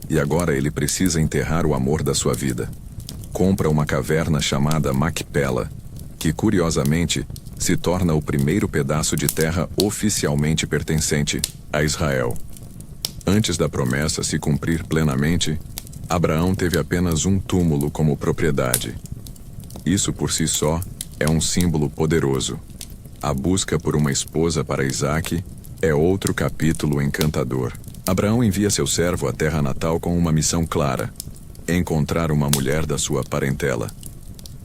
e agora ele precisa enterrar o amor da sua vida. Compra uma caverna chamada Macpela, que curiosamente se torna o primeiro pedaço de terra oficialmente pertencente a Israel. Antes da promessa se cumprir plenamente, Abraão teve apenas um túmulo como propriedade. Isso por si só é um símbolo poderoso. A busca por uma esposa para Isaque é outro capítulo encantador. Abraão envia seu servo à terra natal com uma missão clara: encontrar uma mulher da sua parentela.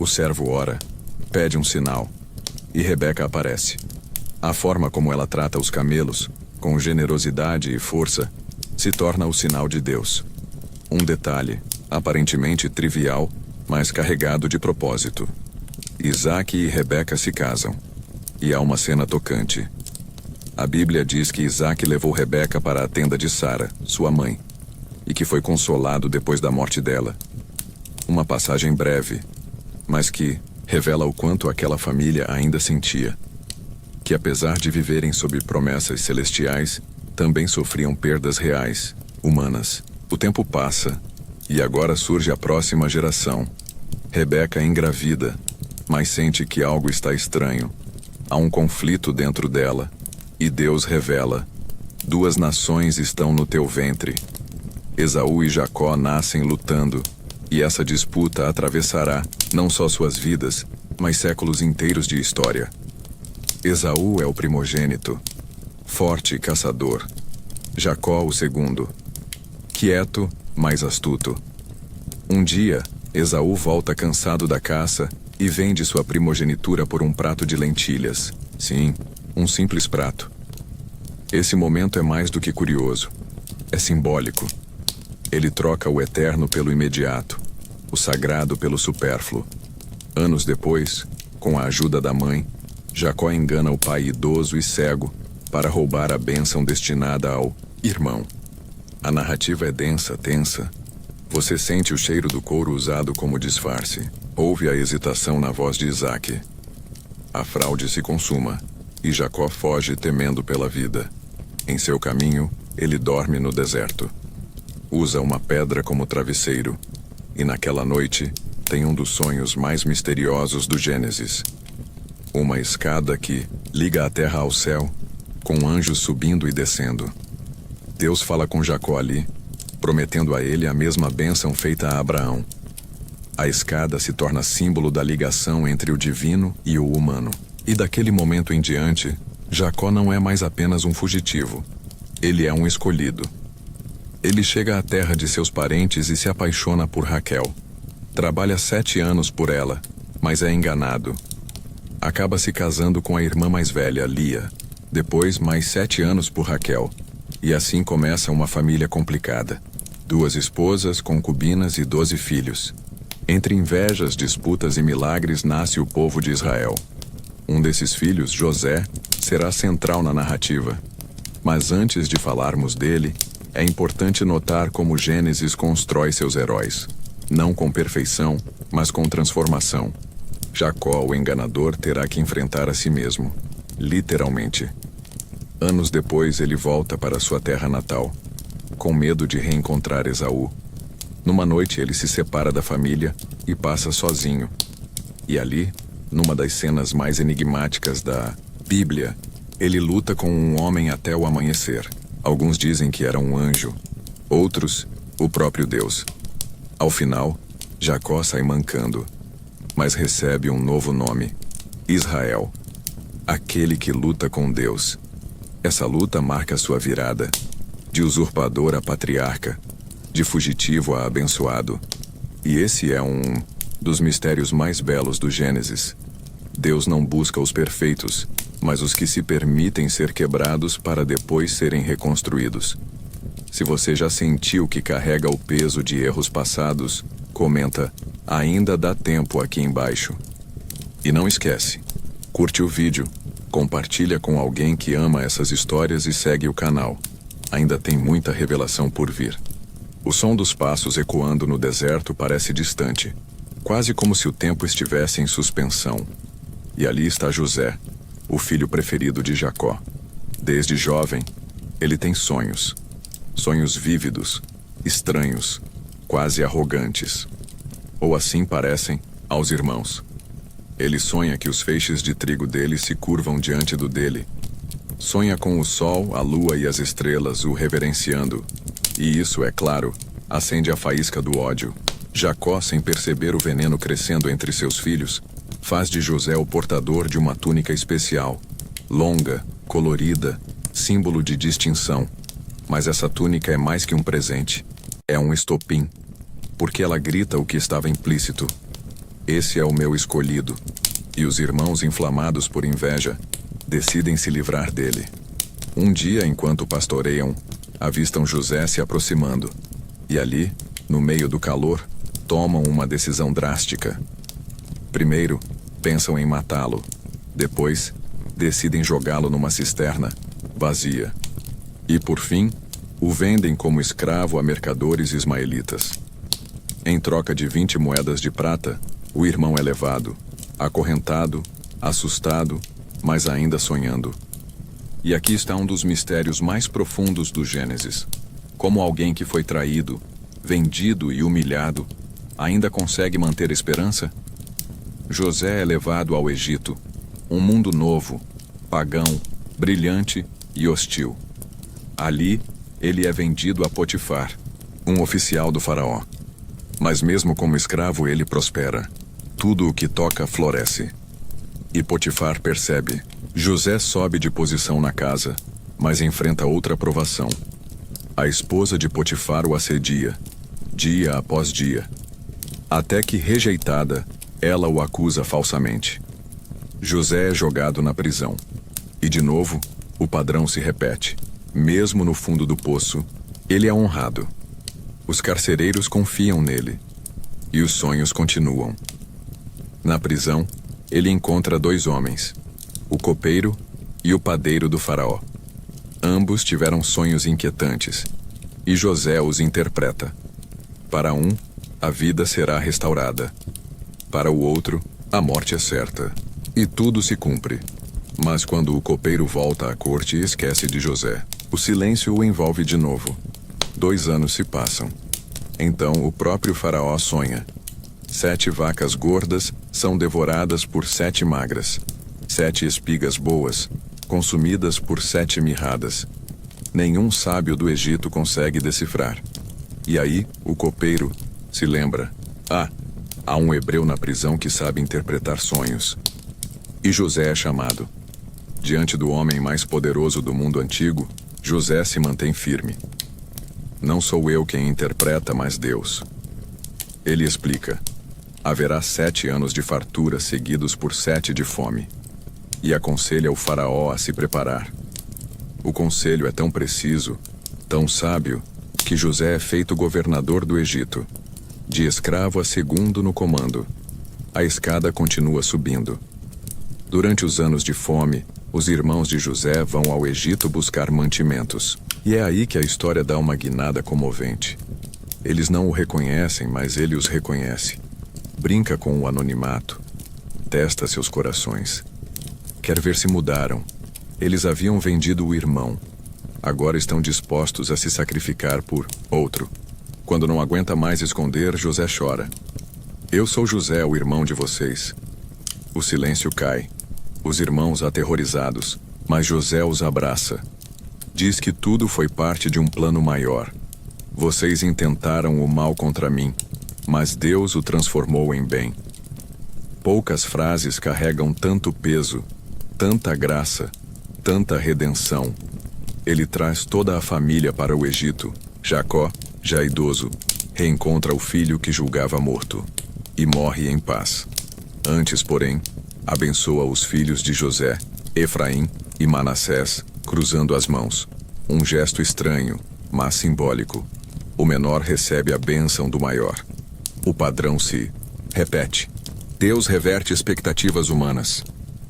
O servo ora, pede um sinal, e Rebeca aparece. A forma como ela trata os camelos, com generosidade e força, se torna o sinal de Deus. Um detalhe, aparentemente trivial, mas carregado de propósito. Isaque e Rebeca se casam, e há uma cena tocante. A Bíblia diz que Isaque levou Rebeca para a tenda de Sara, sua mãe, e que foi consolado depois da morte dela. Uma passagem breve, mas que revela o quanto aquela família ainda sentia. Que apesar de viverem sob promessas celestiais, também sofriam perdas reais, humanas. O tempo passa, e agora surge a próxima geração. Rebeca engravida, mas sente que algo está estranho. Há um conflito dentro dela, e Deus revela: 2 nações estão no teu ventre. Esaú e Jacó nascem lutando, e essa disputa atravessará não só suas vidas, mas séculos inteiros de história. Esaú é o primogênito, forte caçador. Jacó o segundo, quieto, mas astuto. Um dia, Esaú volta cansado da caça e vende sua primogenitura por um prato de lentilhas. Sim, um simples prato. Esse momento é mais do que curioso. É simbólico. Ele troca o eterno pelo imediato, o sagrado pelo supérfluo. Anos depois, com a ajuda da mãe, Jacó engana o pai idoso e cego para roubar a bênção destinada ao irmão. A narrativa é densa, tensa. Você sente o cheiro do couro usado como disfarce. Ouve a hesitação na voz de Isaque. A fraude se consuma, e Jacó foge temendo pela vida. Em seu caminho, ele dorme no deserto. Usa uma pedra como travesseiro, e naquela noite tem um dos sonhos mais misteriosos do Gênesis. Uma escada que liga a terra ao céu, com anjos subindo e descendo. Deus fala com Jacó ali, prometendo a ele a mesma bênção feita a Abraão. A escada se torna símbolo da ligação entre o divino e o humano. E daquele momento em diante, Jacó não é mais apenas um fugitivo. Ele é um escolhido. Ele chega à terra de seus parentes e se apaixona por Raquel. Trabalha 7 anos por ela, mas é enganado. Acaba se casando com a irmã mais velha, Lia. Depois, mais 7 anos por Raquel. E assim começa uma família complicada. 2 esposas, concubinas e 12 filhos. Entre invejas, disputas e milagres nasce o povo de Israel. Um desses filhos, José, será central na narrativa. Mas antes de falarmos dele, é importante notar como Gênesis constrói seus heróis. Não com perfeição, mas com transformação. Jacó, o enganador, terá que enfrentar a si mesmo. Literalmente. Anos depois, ele volta para sua terra natal, com medo de reencontrar Esaú. Numa noite, ele se separa da família e passa sozinho. E ali, numa das cenas mais enigmáticas da Bíblia, ele luta com um homem até o amanhecer. Alguns dizem que era um anjo, outros, o próprio Deus. Ao final, Jacó sai mancando, mas recebe um novo nome: Israel, aquele que luta com Deus. Essa luta marca sua virada, de usurpador a patriarca, de fugitivo a abençoado. E esse é um dos mistérios mais belos do Gênesis. Deus não busca os perfeitos, mas os que se permitem ser quebrados para depois serem reconstruídos. Se você já sentiu que carrega o peso de erros passados, comenta: ainda dá tempo aqui embaixo. E não esquece, curte o vídeo, compartilha com alguém que ama essas histórias e segue o canal. Ainda tem muita revelação por vir. O som dos passos ecoando no deserto parece distante, quase como se o tempo estivesse em suspensão. E ali está José, o filho preferido de Jacó. Desde jovem, ele tem sonhos. Sonhos vívidos, estranhos, quase arrogantes. Ou assim parecem aos irmãos. Ele sonha que os feixes de trigo dele se curvam diante do dele. Sonha com o sol, a lua e as estrelas o reverenciando. E isso, é claro, acende a faísca do ódio. Jacó, sem perceber o veneno crescendo entre seus filhos, faz de José o portador de uma túnica especial, longa, colorida, símbolo de distinção. Mas essa túnica é mais que um presente. É um estopim, porque ela grita o que estava implícito. Esse é o meu escolhido. E os irmãos, inflamados por inveja, decidem se livrar dele. Um dia, enquanto pastoreiam, avistam José se aproximando. E ali, no meio do calor, tomam uma decisão drástica. Primeiro, pensam em matá-lo. Depois, decidem jogá-lo numa cisterna, vazia. E, por fim, o vendem como escravo a mercadores ismaelitas. Em troca de 20 moedas de prata, o irmão é levado, acorrentado, assustado, mas ainda sonhando. E aqui está um dos mistérios mais profundos do Gênesis. Como alguém que foi traído, vendido e humilhado, ainda consegue manter esperança? José é levado ao Egito, um mundo novo, pagão, brilhante e hostil. Ali, ele é vendido a Potifar, um oficial do faraó. Mas mesmo como escravo, ele prospera. Tudo o que toca floresce. E Potifar percebe. José sobe de posição na casa, mas enfrenta outra provação. A esposa de Potifar o assedia, dia após dia. Até que, rejeitada, ela o acusa falsamente. José é jogado na prisão. E de novo, o padrão se repete. Mesmo no fundo do poço, ele é honrado. Os carcereiros confiam nele. E os sonhos continuam. Na prisão, ele encontra 2 homens, o copeiro e o padeiro do faraó. Ambos tiveram sonhos inquietantes, e José os interpreta. Para um, a vida será restaurada. Para o outro, a morte é certa. E tudo se cumpre. Mas quando o copeiro volta à corte, esquece de José. O silêncio o envolve de novo. 2 anos se passam. Então o próprio faraó sonha. 7 vacas gordas são devoradas por 7 magras. 7 espigas boas, consumidas por 7 mirradas. Nenhum sábio do Egito consegue decifrar. E aí, o copeiro se lembra. Há um hebreu na prisão que sabe interpretar sonhos. E José é chamado. Diante do homem mais poderoso do mundo antigo, José se mantém firme. Não sou eu quem interpreta, mas Deus. Ele explica. Haverá 7 anos de fartura seguidos por 7 de fome. E aconselha o faraó a se preparar. O conselho é tão preciso, tão sábio, que José é feito governador do Egito. De escravo a segundo no comando. A escada continua subindo. Durante os anos de fome, os irmãos de José vão ao Egito buscar mantimentos. E é aí que a história dá uma guinada comovente. Eles não o reconhecem, mas ele os reconhece. Brinca com o anonimato. Testa seus corações. Quer ver se mudaram. Eles haviam vendido o irmão. Agora estão dispostos a se sacrificar por outro. Quando não aguenta mais esconder, José chora. Eu sou José, o irmão de vocês. O silêncio cai. Os irmãos aterrorizados. Mas José os abraça. Diz que tudo foi parte de um plano maior. Vocês intentaram o mal contra mim, mas Deus o transformou em bem. Poucas frases carregam tanto peso, tanta graça, tanta redenção. Ele traz toda a família para o Egito. Jacó, já idoso, reencontra o filho que julgava morto e morre em paz. Antes, porém, abençoa os filhos de José, Efraim e Manassés, cruzando as mãos. Um gesto estranho, mas simbólico. O menor recebe a bênção do maior. O padrão se repete. Deus reverte expectativas humanas.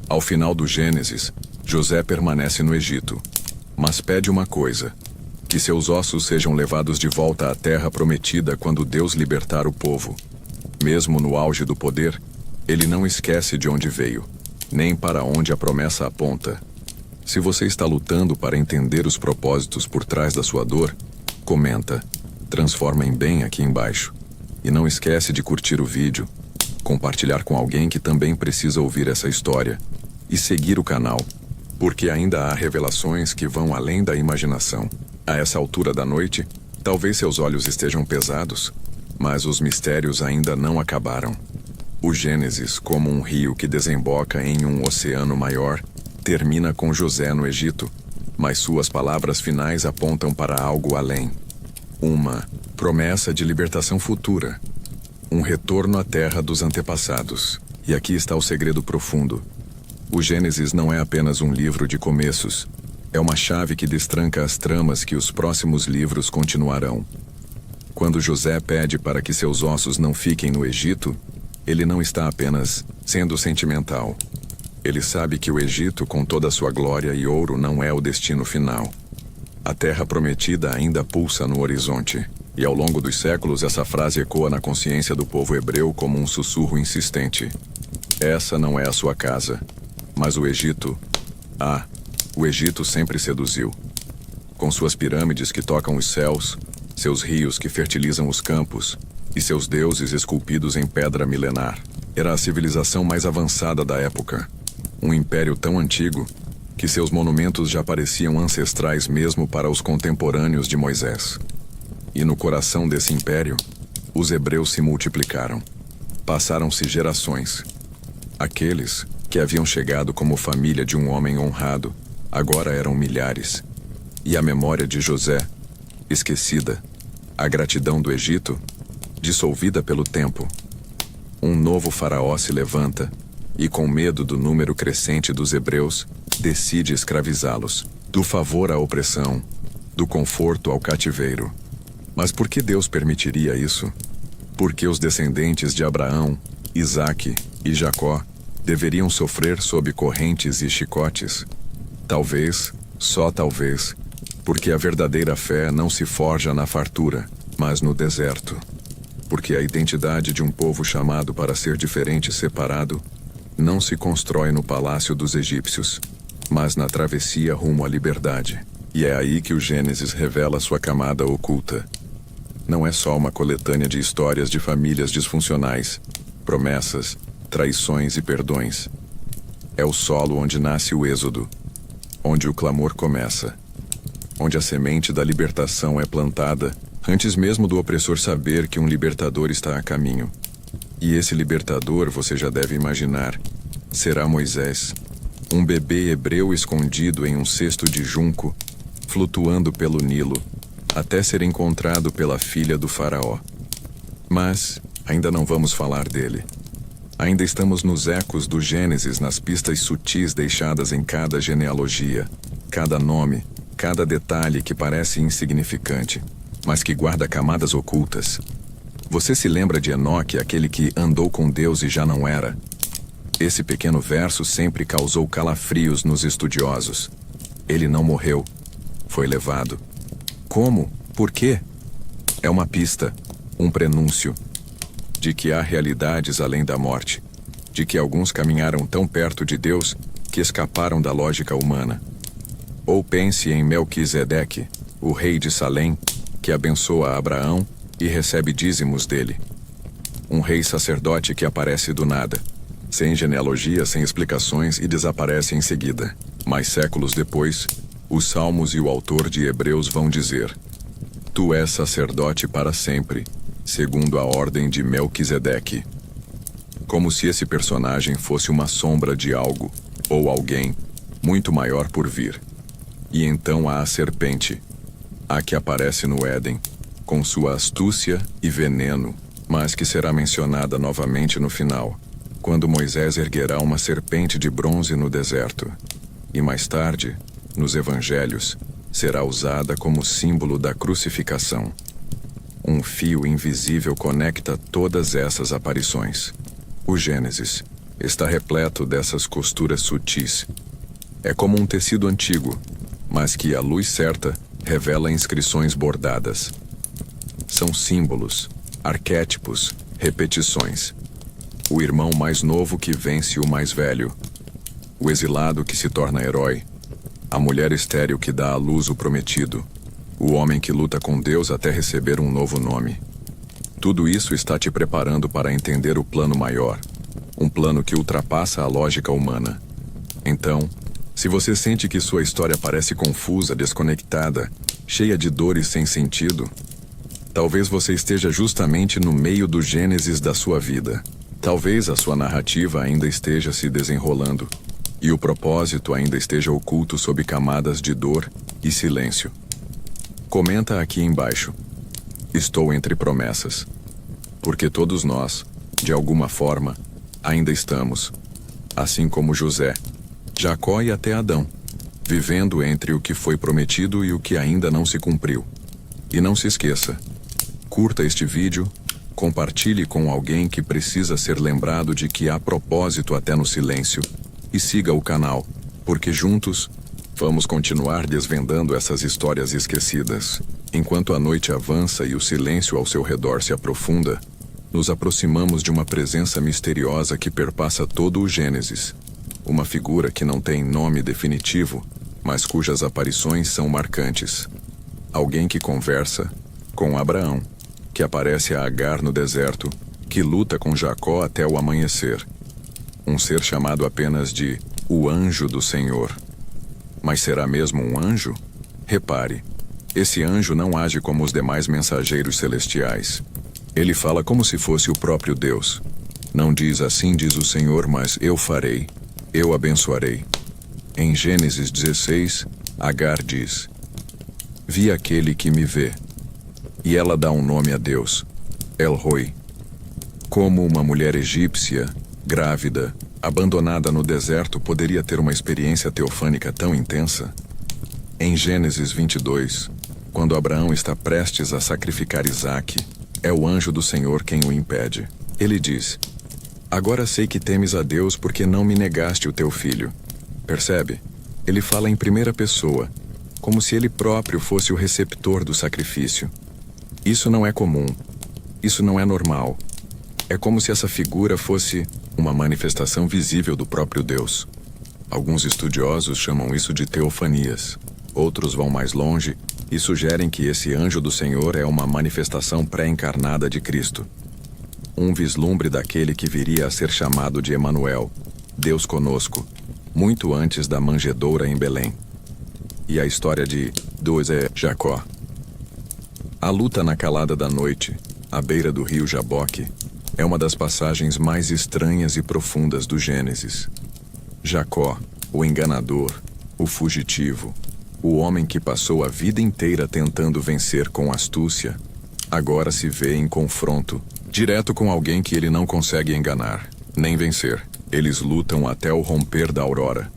Ao final do Gênesis, José permanece no Egito, mas pede uma coisa: que seus ossos sejam levados de volta à terra prometida quando Deus libertar o povo. Mesmo no auge do poder, ele não esquece de onde veio, nem para onde a promessa aponta. Se você está lutando para entender os propósitos por trás da sua dor, comenta, transforma em bem aqui embaixo. E não esquece de curtir o vídeo, compartilhar com alguém que também precisa ouvir essa história, e seguir o canal, porque ainda há revelações que vão além da imaginação. A essa altura da noite, Talvez seus olhos estejam pesados, mas os mistérios ainda não acabaram. O Gênesis, como um rio que desemboca em um oceano maior, termina com José no Egito, mas suas palavras finais apontam para algo além. Uma promessa de libertação futura. Um retorno à terra dos antepassados. E aqui está o segredo profundo. O Gênesis não é apenas um livro de começos. É uma chave que destranca as tramas que os próximos livros continuarão. Quando José pede para que seus ossos não fiquem no Egito, ele não está apenas sendo sentimental. Ele sabe que o Egito, com toda a sua glória e ouro, não é o destino final. A terra prometida ainda pulsa no horizonte. E ao longo dos séculos, essa frase ecoa na consciência do povo hebreu como um sussurro insistente. Essa não é a sua casa, mas o Egito... o Egito sempre seduziu. Com suas pirâmides que tocam os céus, seus rios que fertilizam os campos e seus deuses esculpidos em pedra milenar. Era a civilização mais avançada da época. Um império tão antigo que seus monumentos já pareciam ancestrais mesmo para os contemporâneos de Moisés. E no coração desse império, os hebreus se multiplicaram. Passaram-se gerações. Aqueles que haviam chegado como família de um homem honrado, agora eram milhares. E a memória de José, esquecida, a gratidão do Egito, dissolvida pelo tempo. Um novo faraó se levanta e, com medo do número crescente dos hebreus, decide escravizá-los. Do favor à opressão, do conforto ao cativeiro. Mas por que Deus permitiria isso? Porque os descendentes de Abraão, Isaque e Jacó deveriam sofrer sob correntes e chicotes? Talvez, só talvez, porque a verdadeira fé não se forja na fartura, mas no deserto. Porque a identidade de um povo chamado para ser diferente e separado não se constrói no palácio dos egípcios, mas na travessia rumo à liberdade. E é aí que o Gênesis revela sua camada oculta. Não é só uma coletânea de histórias de famílias disfuncionais, promessas, traições e perdões. É o solo onde nasce o êxodo, onde o clamor começa, onde a semente da libertação é plantada, antes mesmo do opressor saber que um libertador está a caminho. E esse libertador, você já deve imaginar, será Moisés, um bebê hebreu escondido em um cesto de junco, flutuando pelo Nilo, até ser encontrado pela filha do faraó. Mas ainda não vamos falar dele. Ainda estamos nos ecos do Gênesis, nas pistas sutis deixadas em cada genealogia, cada nome, cada detalhe que parece insignificante, mas que guarda camadas ocultas. Você se lembra de Enoque, aquele que andou com Deus e já não era? Esse pequeno verso sempre causou calafrios nos estudiosos. Ele não morreu, foi levado. Como? Por quê? É uma pista, um prenúncio, de que há realidades além da morte, de que alguns caminharam tão perto de Deus que escaparam da lógica humana. Ou pense em Melquisedeque, o rei de Salém, que abençoa Abraão e recebe dízimos dele. Um rei sacerdote que aparece do nada, sem genealogia, sem explicações e desaparece em seguida. Mas séculos depois, os Salmos e o autor de Hebreus vão dizer: Tu és sacerdote para sempre, segundo a ordem de Melquisedeque. Como se esse personagem fosse uma sombra de algo, ou alguém, muito maior por vir. E então há a serpente, a que aparece no Éden, com sua astúcia e veneno, mas que será mencionada novamente no final, quando Moisés erguerá uma serpente de bronze no deserto. E mais tarde, nos evangelhos, será usada como símbolo da crucificação. Um fio invisível conecta todas essas aparições. O Gênesis está repleto dessas costuras sutis. É como um tecido antigo, mas que, à luz certa, revela inscrições bordadas. São símbolos, arquétipos, repetições. O irmão mais novo que vence o mais velho. O exilado que se torna herói. A mulher estéril que dá à luz o prometido. O homem que luta com Deus até receber um novo nome. Tudo isso está te preparando para entender o plano maior. Um plano que ultrapassa a lógica humana. Então, se você sente que sua história parece confusa, desconectada, cheia de dores sem sentido, Talvez você esteja justamente no meio do Gênesis da sua vida. Talvez a sua narrativa ainda esteja se desenrolando e o propósito ainda esteja oculto sob camadas de dor e silêncio. Comenta aqui embaixo. Estou entre promessas. Porque todos nós, de alguma forma, ainda estamos, assim como José, Jacó e até Adão, vivendo entre o que foi prometido e o que ainda não se cumpriu. E não se esqueça, curta este vídeo, compartilhe com alguém que precisa ser lembrado de que há propósito até no silêncio, e siga o canal, porque juntos vamos continuar desvendando essas histórias esquecidas. Enquanto a noite avança e o silêncio ao seu redor se aprofunda, nos aproximamos de uma presença misteriosa que perpassa todo o Gênesis. Uma figura que não tem nome definitivo, mas cujas aparições são marcantes. Alguém que conversa com Abraão, que aparece a Agar no deserto, que luta com Jacó até o amanhecer. Um ser chamado apenas de o Anjo do Senhor. Mas será mesmo um anjo? Repare, esse anjo não age como os demais mensageiros celestiais. Ele fala como se fosse o próprio Deus. Não diz assim diz o Senhor, mas eu farei, eu abençoarei. Em Gênesis 16, Agar diz: vi aquele que me vê. E ela dá um nome a Deus, El-Roi. Como uma mulher egípcia, grávida, abandonada no deserto poderia ter uma experiência teofânica tão intensa? Em Gênesis 22, quando Abraão está prestes a sacrificar Isaque, é o anjo do Senhor quem o impede. Ele diz: agora sei que temes a Deus porque não me negaste o teu filho. Percebe? Ele fala em primeira pessoa, como se ele próprio fosse o receptor do sacrifício. Isso não é comum. Isso não é normal. É como se essa figura fosse uma manifestação visível do próprio Deus. Alguns estudiosos chamam isso de teofanias. Outros vão mais longe e sugerem que esse anjo do Senhor é uma manifestação pré-encarnada de Cristo. Um vislumbre daquele que viria a ser chamado de Emanuel, Deus conosco, muito antes da manjedoura em Belém. E a história de José e Jacó. A luta na calada da noite, à beira do rio Jaboque, é uma das passagens mais estranhas e profundas do Gênesis. Jacó, o enganador, o fugitivo, o homem que passou a vida inteira tentando vencer com astúcia, agora se vê em confronto, direto com alguém que ele não consegue enganar, nem vencer. Eles lutam até o romper da aurora.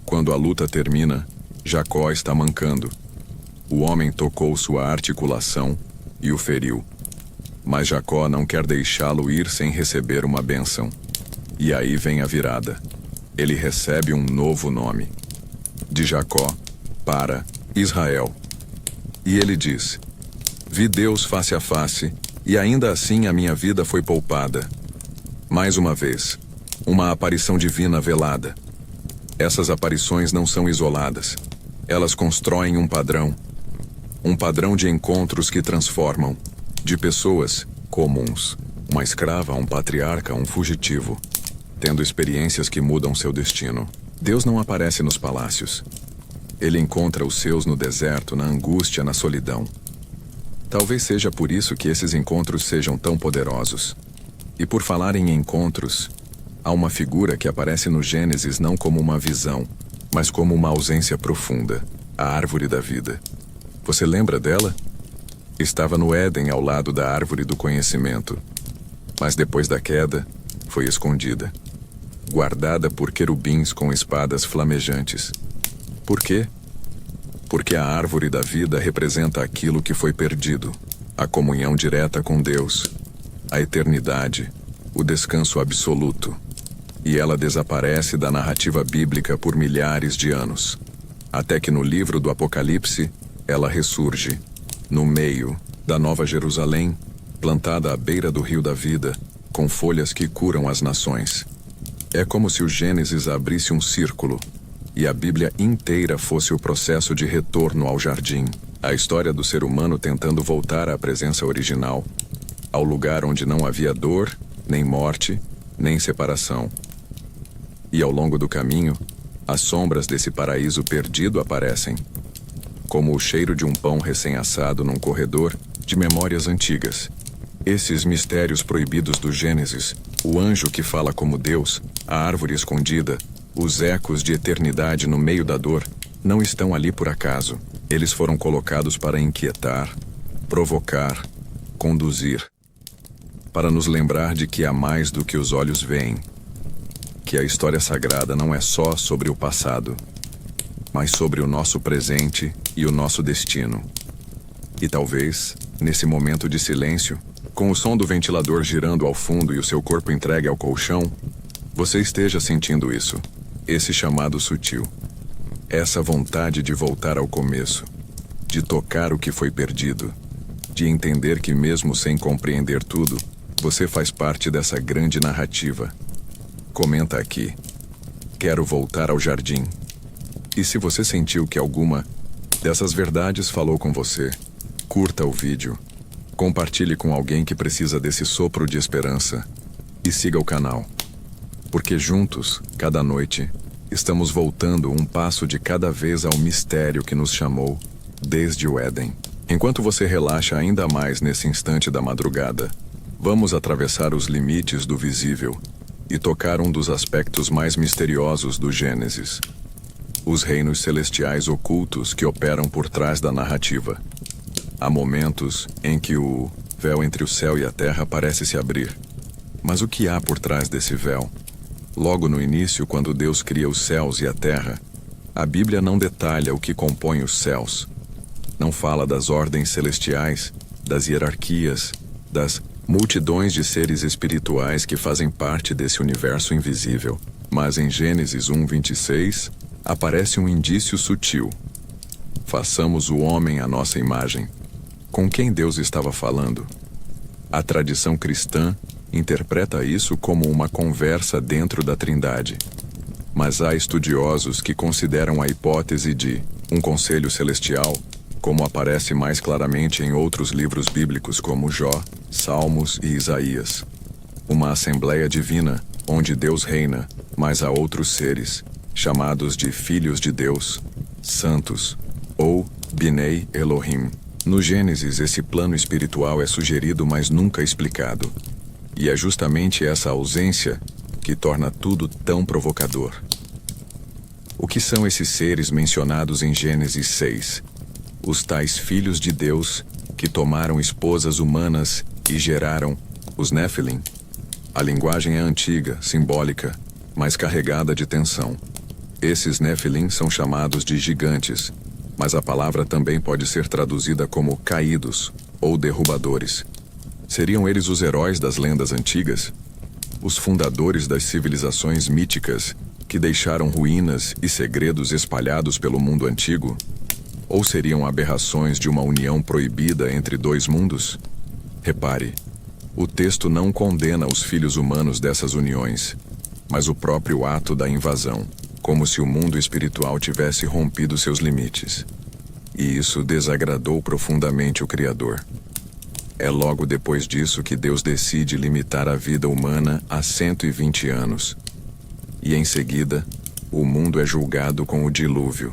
Quando a luta termina, Jacó está mancando. O homem tocou sua articulação e o feriu. Mas Jacó não quer deixá-lo ir sem receber uma bênção. E aí vem a virada. Ele recebe um novo nome. De Jacó para Israel. E ele diz: vi Deus face a face, e ainda assim a minha vida foi poupada. Mais uma vez, uma aparição divina velada. Essas aparições não são isoladas. Elas constroem um padrão. Um padrão de encontros que transformam. De pessoas comuns. Uma escrava, um patriarca, um fugitivo. Tendo experiências que mudam seu destino. Deus não aparece nos palácios. Ele encontra os seus no deserto, na angústia, na solidão. Talvez seja por isso que esses encontros sejam tão poderosos. E por falar em encontros, há uma figura que aparece no Gênesis não como uma visão, mas como uma ausência profunda, a árvore da vida. Você lembra dela? Estava no Éden ao lado da árvore do conhecimento. Mas depois da queda, foi escondida. Guardada por querubins com espadas flamejantes. Por quê? Porque a árvore da vida representa aquilo que foi perdido. A comunhão direta com Deus. A eternidade. O descanso absoluto. E ela desaparece da narrativa bíblica por milhares de anos. Até que no livro do Apocalipse, ela ressurge. No meio da Nova Jerusalém, plantada à beira do rio da vida, com folhas que curam as nações. É como se o Gênesis abrisse um círculo, e a Bíblia inteira fosse o processo de retorno ao jardim. A história do ser humano tentando voltar à presença original, ao lugar onde não havia dor, nem morte, nem separação. E ao longo do caminho, as sombras desse paraíso perdido aparecem. Como o cheiro de um pão recém-assado num corredor, de memórias antigas. Esses mistérios proibidos do Gênesis, o anjo que fala como Deus, a árvore escondida, os ecos de eternidade no meio da dor, não estão ali por acaso. Eles foram colocados para inquietar, provocar, conduzir, para nos lembrar de que há mais do que os olhos veem, que a história sagrada não é só sobre o passado, mas sobre o nosso presente e o nosso destino. E talvez, nesse momento de silêncio, com o som do ventilador girando ao fundo e o seu corpo entregue ao colchão, você esteja sentindo isso, esse chamado sutil, essa vontade de voltar ao começo, de tocar o que foi perdido, de entender que mesmo sem compreender tudo, você faz parte dessa grande narrativa. Comenta aqui. Quero voltar ao jardim. E se você sentiu que alguma dessas verdades falou com você, curta o vídeo, compartilhe com alguém que precisa desse sopro de esperança e siga o canal. Porque juntos, cada noite, estamos voltando um passo de cada vez ao mistério que nos chamou desde o Éden. Enquanto você relaxa ainda mais nesse instante da madrugada, vamos atravessar os limites do visível e tocar um dos aspectos mais misteriosos do Gênesis. Os reinos celestiais ocultos que operam por trás da narrativa. Há momentos em que o véu entre o céu e a terra parece se abrir. Mas o que há por trás desse véu? Logo no início, quando Deus cria os céus e a terra, a Bíblia não detalha o que compõe os céus. Não fala das ordens celestiais, das hierarquias, das multidões de seres espirituais que fazem parte desse universo invisível. Mas em Gênesis 1:26, aparece um indício sutil. Façamos o homem à nossa imagem. Com quem Deus estava falando? A tradição cristã interpreta isso como uma conversa dentro da Trindade. Mas há estudiosos que consideram a hipótese de um conselho celestial, como aparece mais claramente em outros livros bíblicos como Jó, Salmos e Isaías. Uma assembleia divina, onde Deus reina, mas há outros seres, chamados de filhos de Deus, santos, ou Bnei Elohim. No Gênesis, esse plano espiritual é sugerido, mas nunca explicado. E é justamente essa ausência que torna tudo tão provocador. O que são esses seres mencionados em Gênesis 6? Os tais filhos de Deus que tomaram esposas humanas e geraram os Néfilim. A linguagem é antiga, simbólica, mas carregada de tensão. Esses Néfilim são chamados de gigantes, mas a palavra também pode ser traduzida como caídos ou derrubadores. Seriam eles os heróis das lendas antigas? Os fundadores das civilizações míticas que deixaram ruínas e segredos espalhados pelo mundo antigo? Ou seriam aberrações de uma união proibida entre dois mundos? Repare, o texto não condena os filhos humanos dessas uniões, mas o próprio ato da invasão, como se o mundo espiritual tivesse rompido seus limites. E isso desagradou profundamente o Criador. É logo depois disso que Deus decide limitar a vida humana a 120 anos. E em seguida, o mundo é julgado com o dilúvio.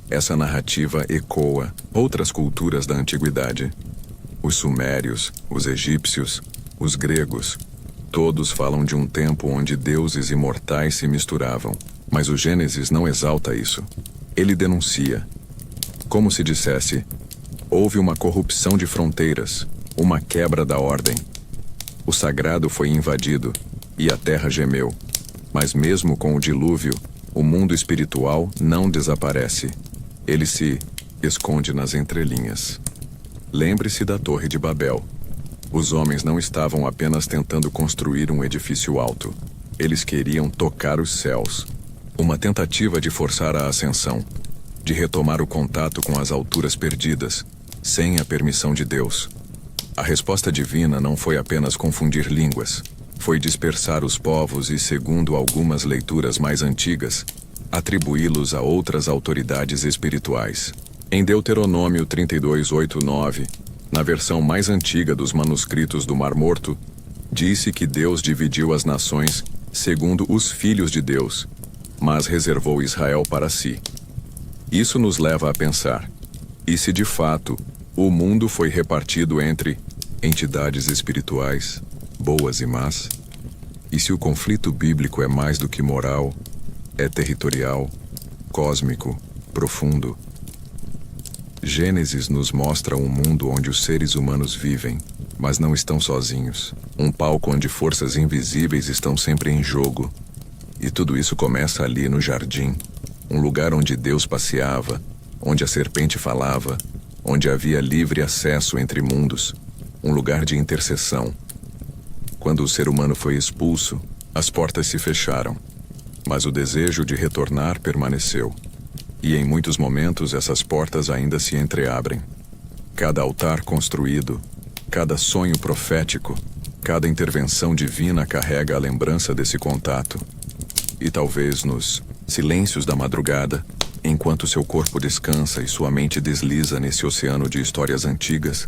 Essa narrativa ecoa outras culturas da antiguidade. Os sumérios, os egípcios, os gregos, todos falam de um tempo onde deuses imortais se misturavam. Mas o Gênesis não exalta isso. Ele denuncia. Como se dissesse, houve uma corrupção de fronteiras, uma quebra da ordem. O sagrado foi invadido e a terra gemeu. Mas mesmo com o dilúvio, o mundo espiritual não desaparece. Ele se esconde nas entrelinhas. Lembre-se da Torre de Babel. Os homens não estavam apenas tentando construir um edifício alto. Eles queriam tocar os céus. Uma tentativa de forçar a ascensão, de retomar o contato com as alturas perdidas, sem a permissão de Deus. A resposta divina não foi apenas confundir línguas, foi dispersar os povos e, segundo algumas leituras mais antigas, atribuí-los a outras autoridades espirituais. Em Deuteronômio 32:8-9, na versão mais antiga dos manuscritos do Mar Morto, disse que Deus dividiu as nações segundo os filhos de Deus, mas reservou Israel para si. Isso nos leva a pensar, e se de fato O mundo foi repartido entre entidades espirituais, boas e más. E se o conflito bíblico é mais do que moral, é territorial, cósmico, profundo. Gênesis nos mostra um mundo onde os seres humanos vivem, mas não estão sozinhos. Um palco onde forças invisíveis estão sempre em jogo. E tudo isso começa ali no jardim, um lugar onde Deus passeava, onde a serpente falava, onde havia livre acesso entre mundos, um lugar de intercessão. Quando o ser humano foi expulso, as portas se fecharam, mas o desejo de retornar permaneceu. E em muitos momentos essas portas ainda se entreabrem. Cada altar construído, cada sonho profético, cada intervenção divina carrega a lembrança desse contato. E talvez nos silêncios da madrugada, enquanto seu corpo descansa e sua mente desliza nesse oceano de histórias antigas,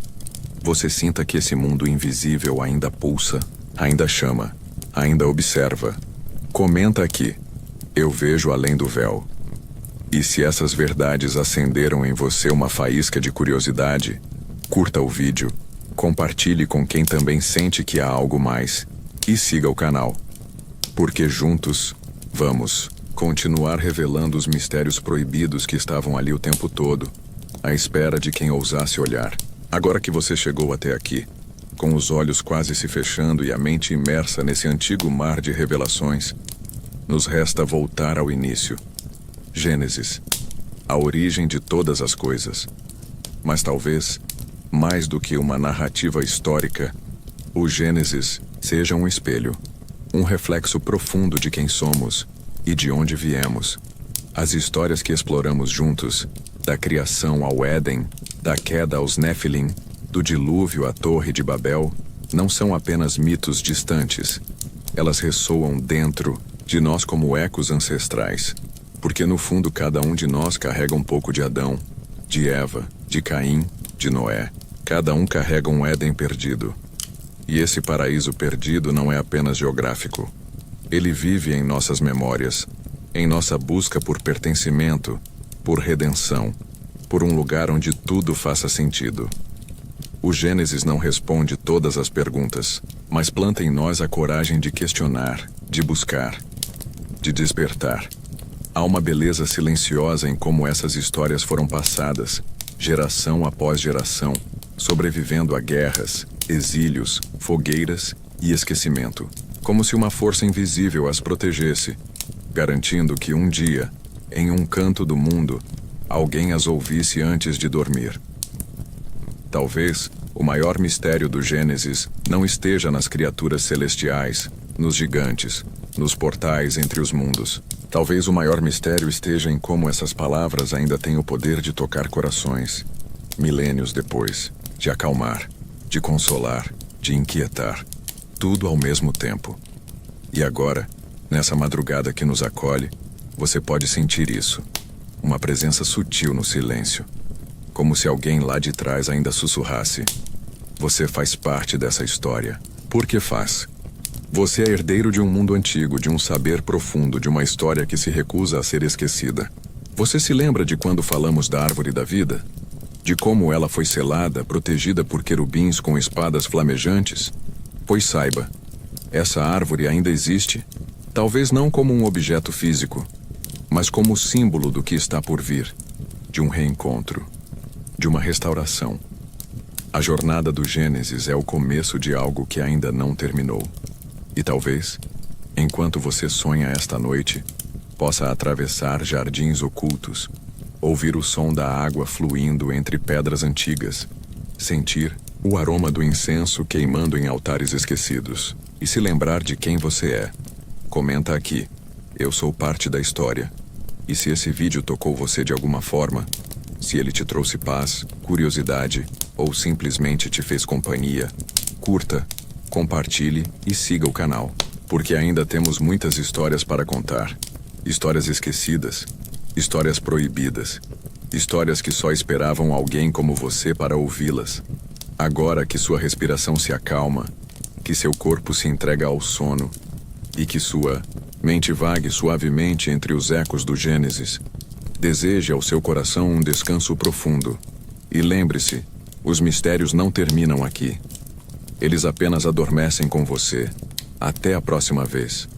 você sinta que esse mundo invisível ainda pulsa, ainda chama, ainda observa. Comenta aqui: eu vejo além do véu. E se essas verdades acenderam em você uma faísca de curiosidade, curta o vídeo, compartilhe com quem também sente que há algo mais e siga o canal. Porque juntos, vamos continuar revelando os mistérios proibidos que estavam ali o tempo todo, à espera de quem ousasse olhar. Agora que você chegou até aqui, com os olhos quase se fechando e a mente imersa nesse antigo mar de revelações, nos resta voltar ao início. Gênesis, a origem de todas as coisas. Mas talvez, mais do que uma narrativa histórica, o Gênesis seja um espelho, um reflexo profundo de quem somos e de onde viemos. As histórias que exploramos juntos, da criação ao Éden, da queda aos Néfilim, do dilúvio à Torre de Babel, não são apenas mitos distantes. Elas ressoam dentro de nós como ecos ancestrais. Porque no fundo cada um de nós carrega um pouco de Adão, de Eva, de Caim, de Noé. Cada um carrega um Éden perdido. E esse paraíso perdido não é apenas geográfico. Ele vive em nossas memórias, em nossa busca por pertencimento, por redenção, por um lugar onde tudo faça sentido. O Gênesis não responde todas as perguntas, mas planta em nós a coragem de questionar, de buscar, de despertar. Há uma beleza silenciosa em como essas histórias foram passadas, geração após geração, sobrevivendo a guerras, exílios, fogueiras e esquecimento, como se uma força invisível as protegesse, garantindo que um dia, em um canto do mundo, alguém as ouvisse antes de dormir. Talvez o maior mistério do Gênesis não esteja nas criaturas celestiais, nos gigantes, nos portais entre os mundos. Talvez o maior mistério esteja em como essas palavras ainda têm o poder de tocar corações, milênios depois, de acalmar, de consolar, de inquietar, tudo ao mesmo tempo. E agora, nessa madrugada que nos acolhe, você pode sentir isso, uma presença sutil no silêncio, como se alguém lá de trás ainda sussurrasse: você faz parte dessa história. Por que faz? Você é herdeiro de um mundo antigo, de um saber profundo, de uma história que se recusa a ser esquecida. Você se lembra de quando falamos da árvore da vida? De como ela foi selada, protegida por querubins com espadas flamejantes? Pois saiba, essa árvore ainda existe, talvez não como um objeto físico, mas como símbolo do que está por vir, de um reencontro, de uma restauração. A jornada do Gênesis é o começo de algo que ainda não terminou. E talvez, enquanto você sonha esta noite, possa atravessar jardins ocultos, ouvir o som da água fluindo entre pedras antigas, sentir o aroma do incenso queimando em altares esquecidos, e se lembrar de quem você é. Comenta aqui: eu sou parte da história. E se esse vídeo tocou você de alguma forma, se ele te trouxe paz, curiosidade ou simplesmente te fez companhia, curta, compartilhe e siga o canal, porque ainda temos muitas histórias para contar. Histórias esquecidas, histórias proibidas, histórias que só esperavam alguém como você para ouvi-las. Agora que sua respiração se acalma, que seu corpo se entrega ao sono e que sua mente vague suavemente entre os ecos do Gênesis, deseje ao seu coração um descanso profundo. E lembre-se, Os mistérios não terminam aqui. Eles apenas adormecem com você. Até a próxima vez.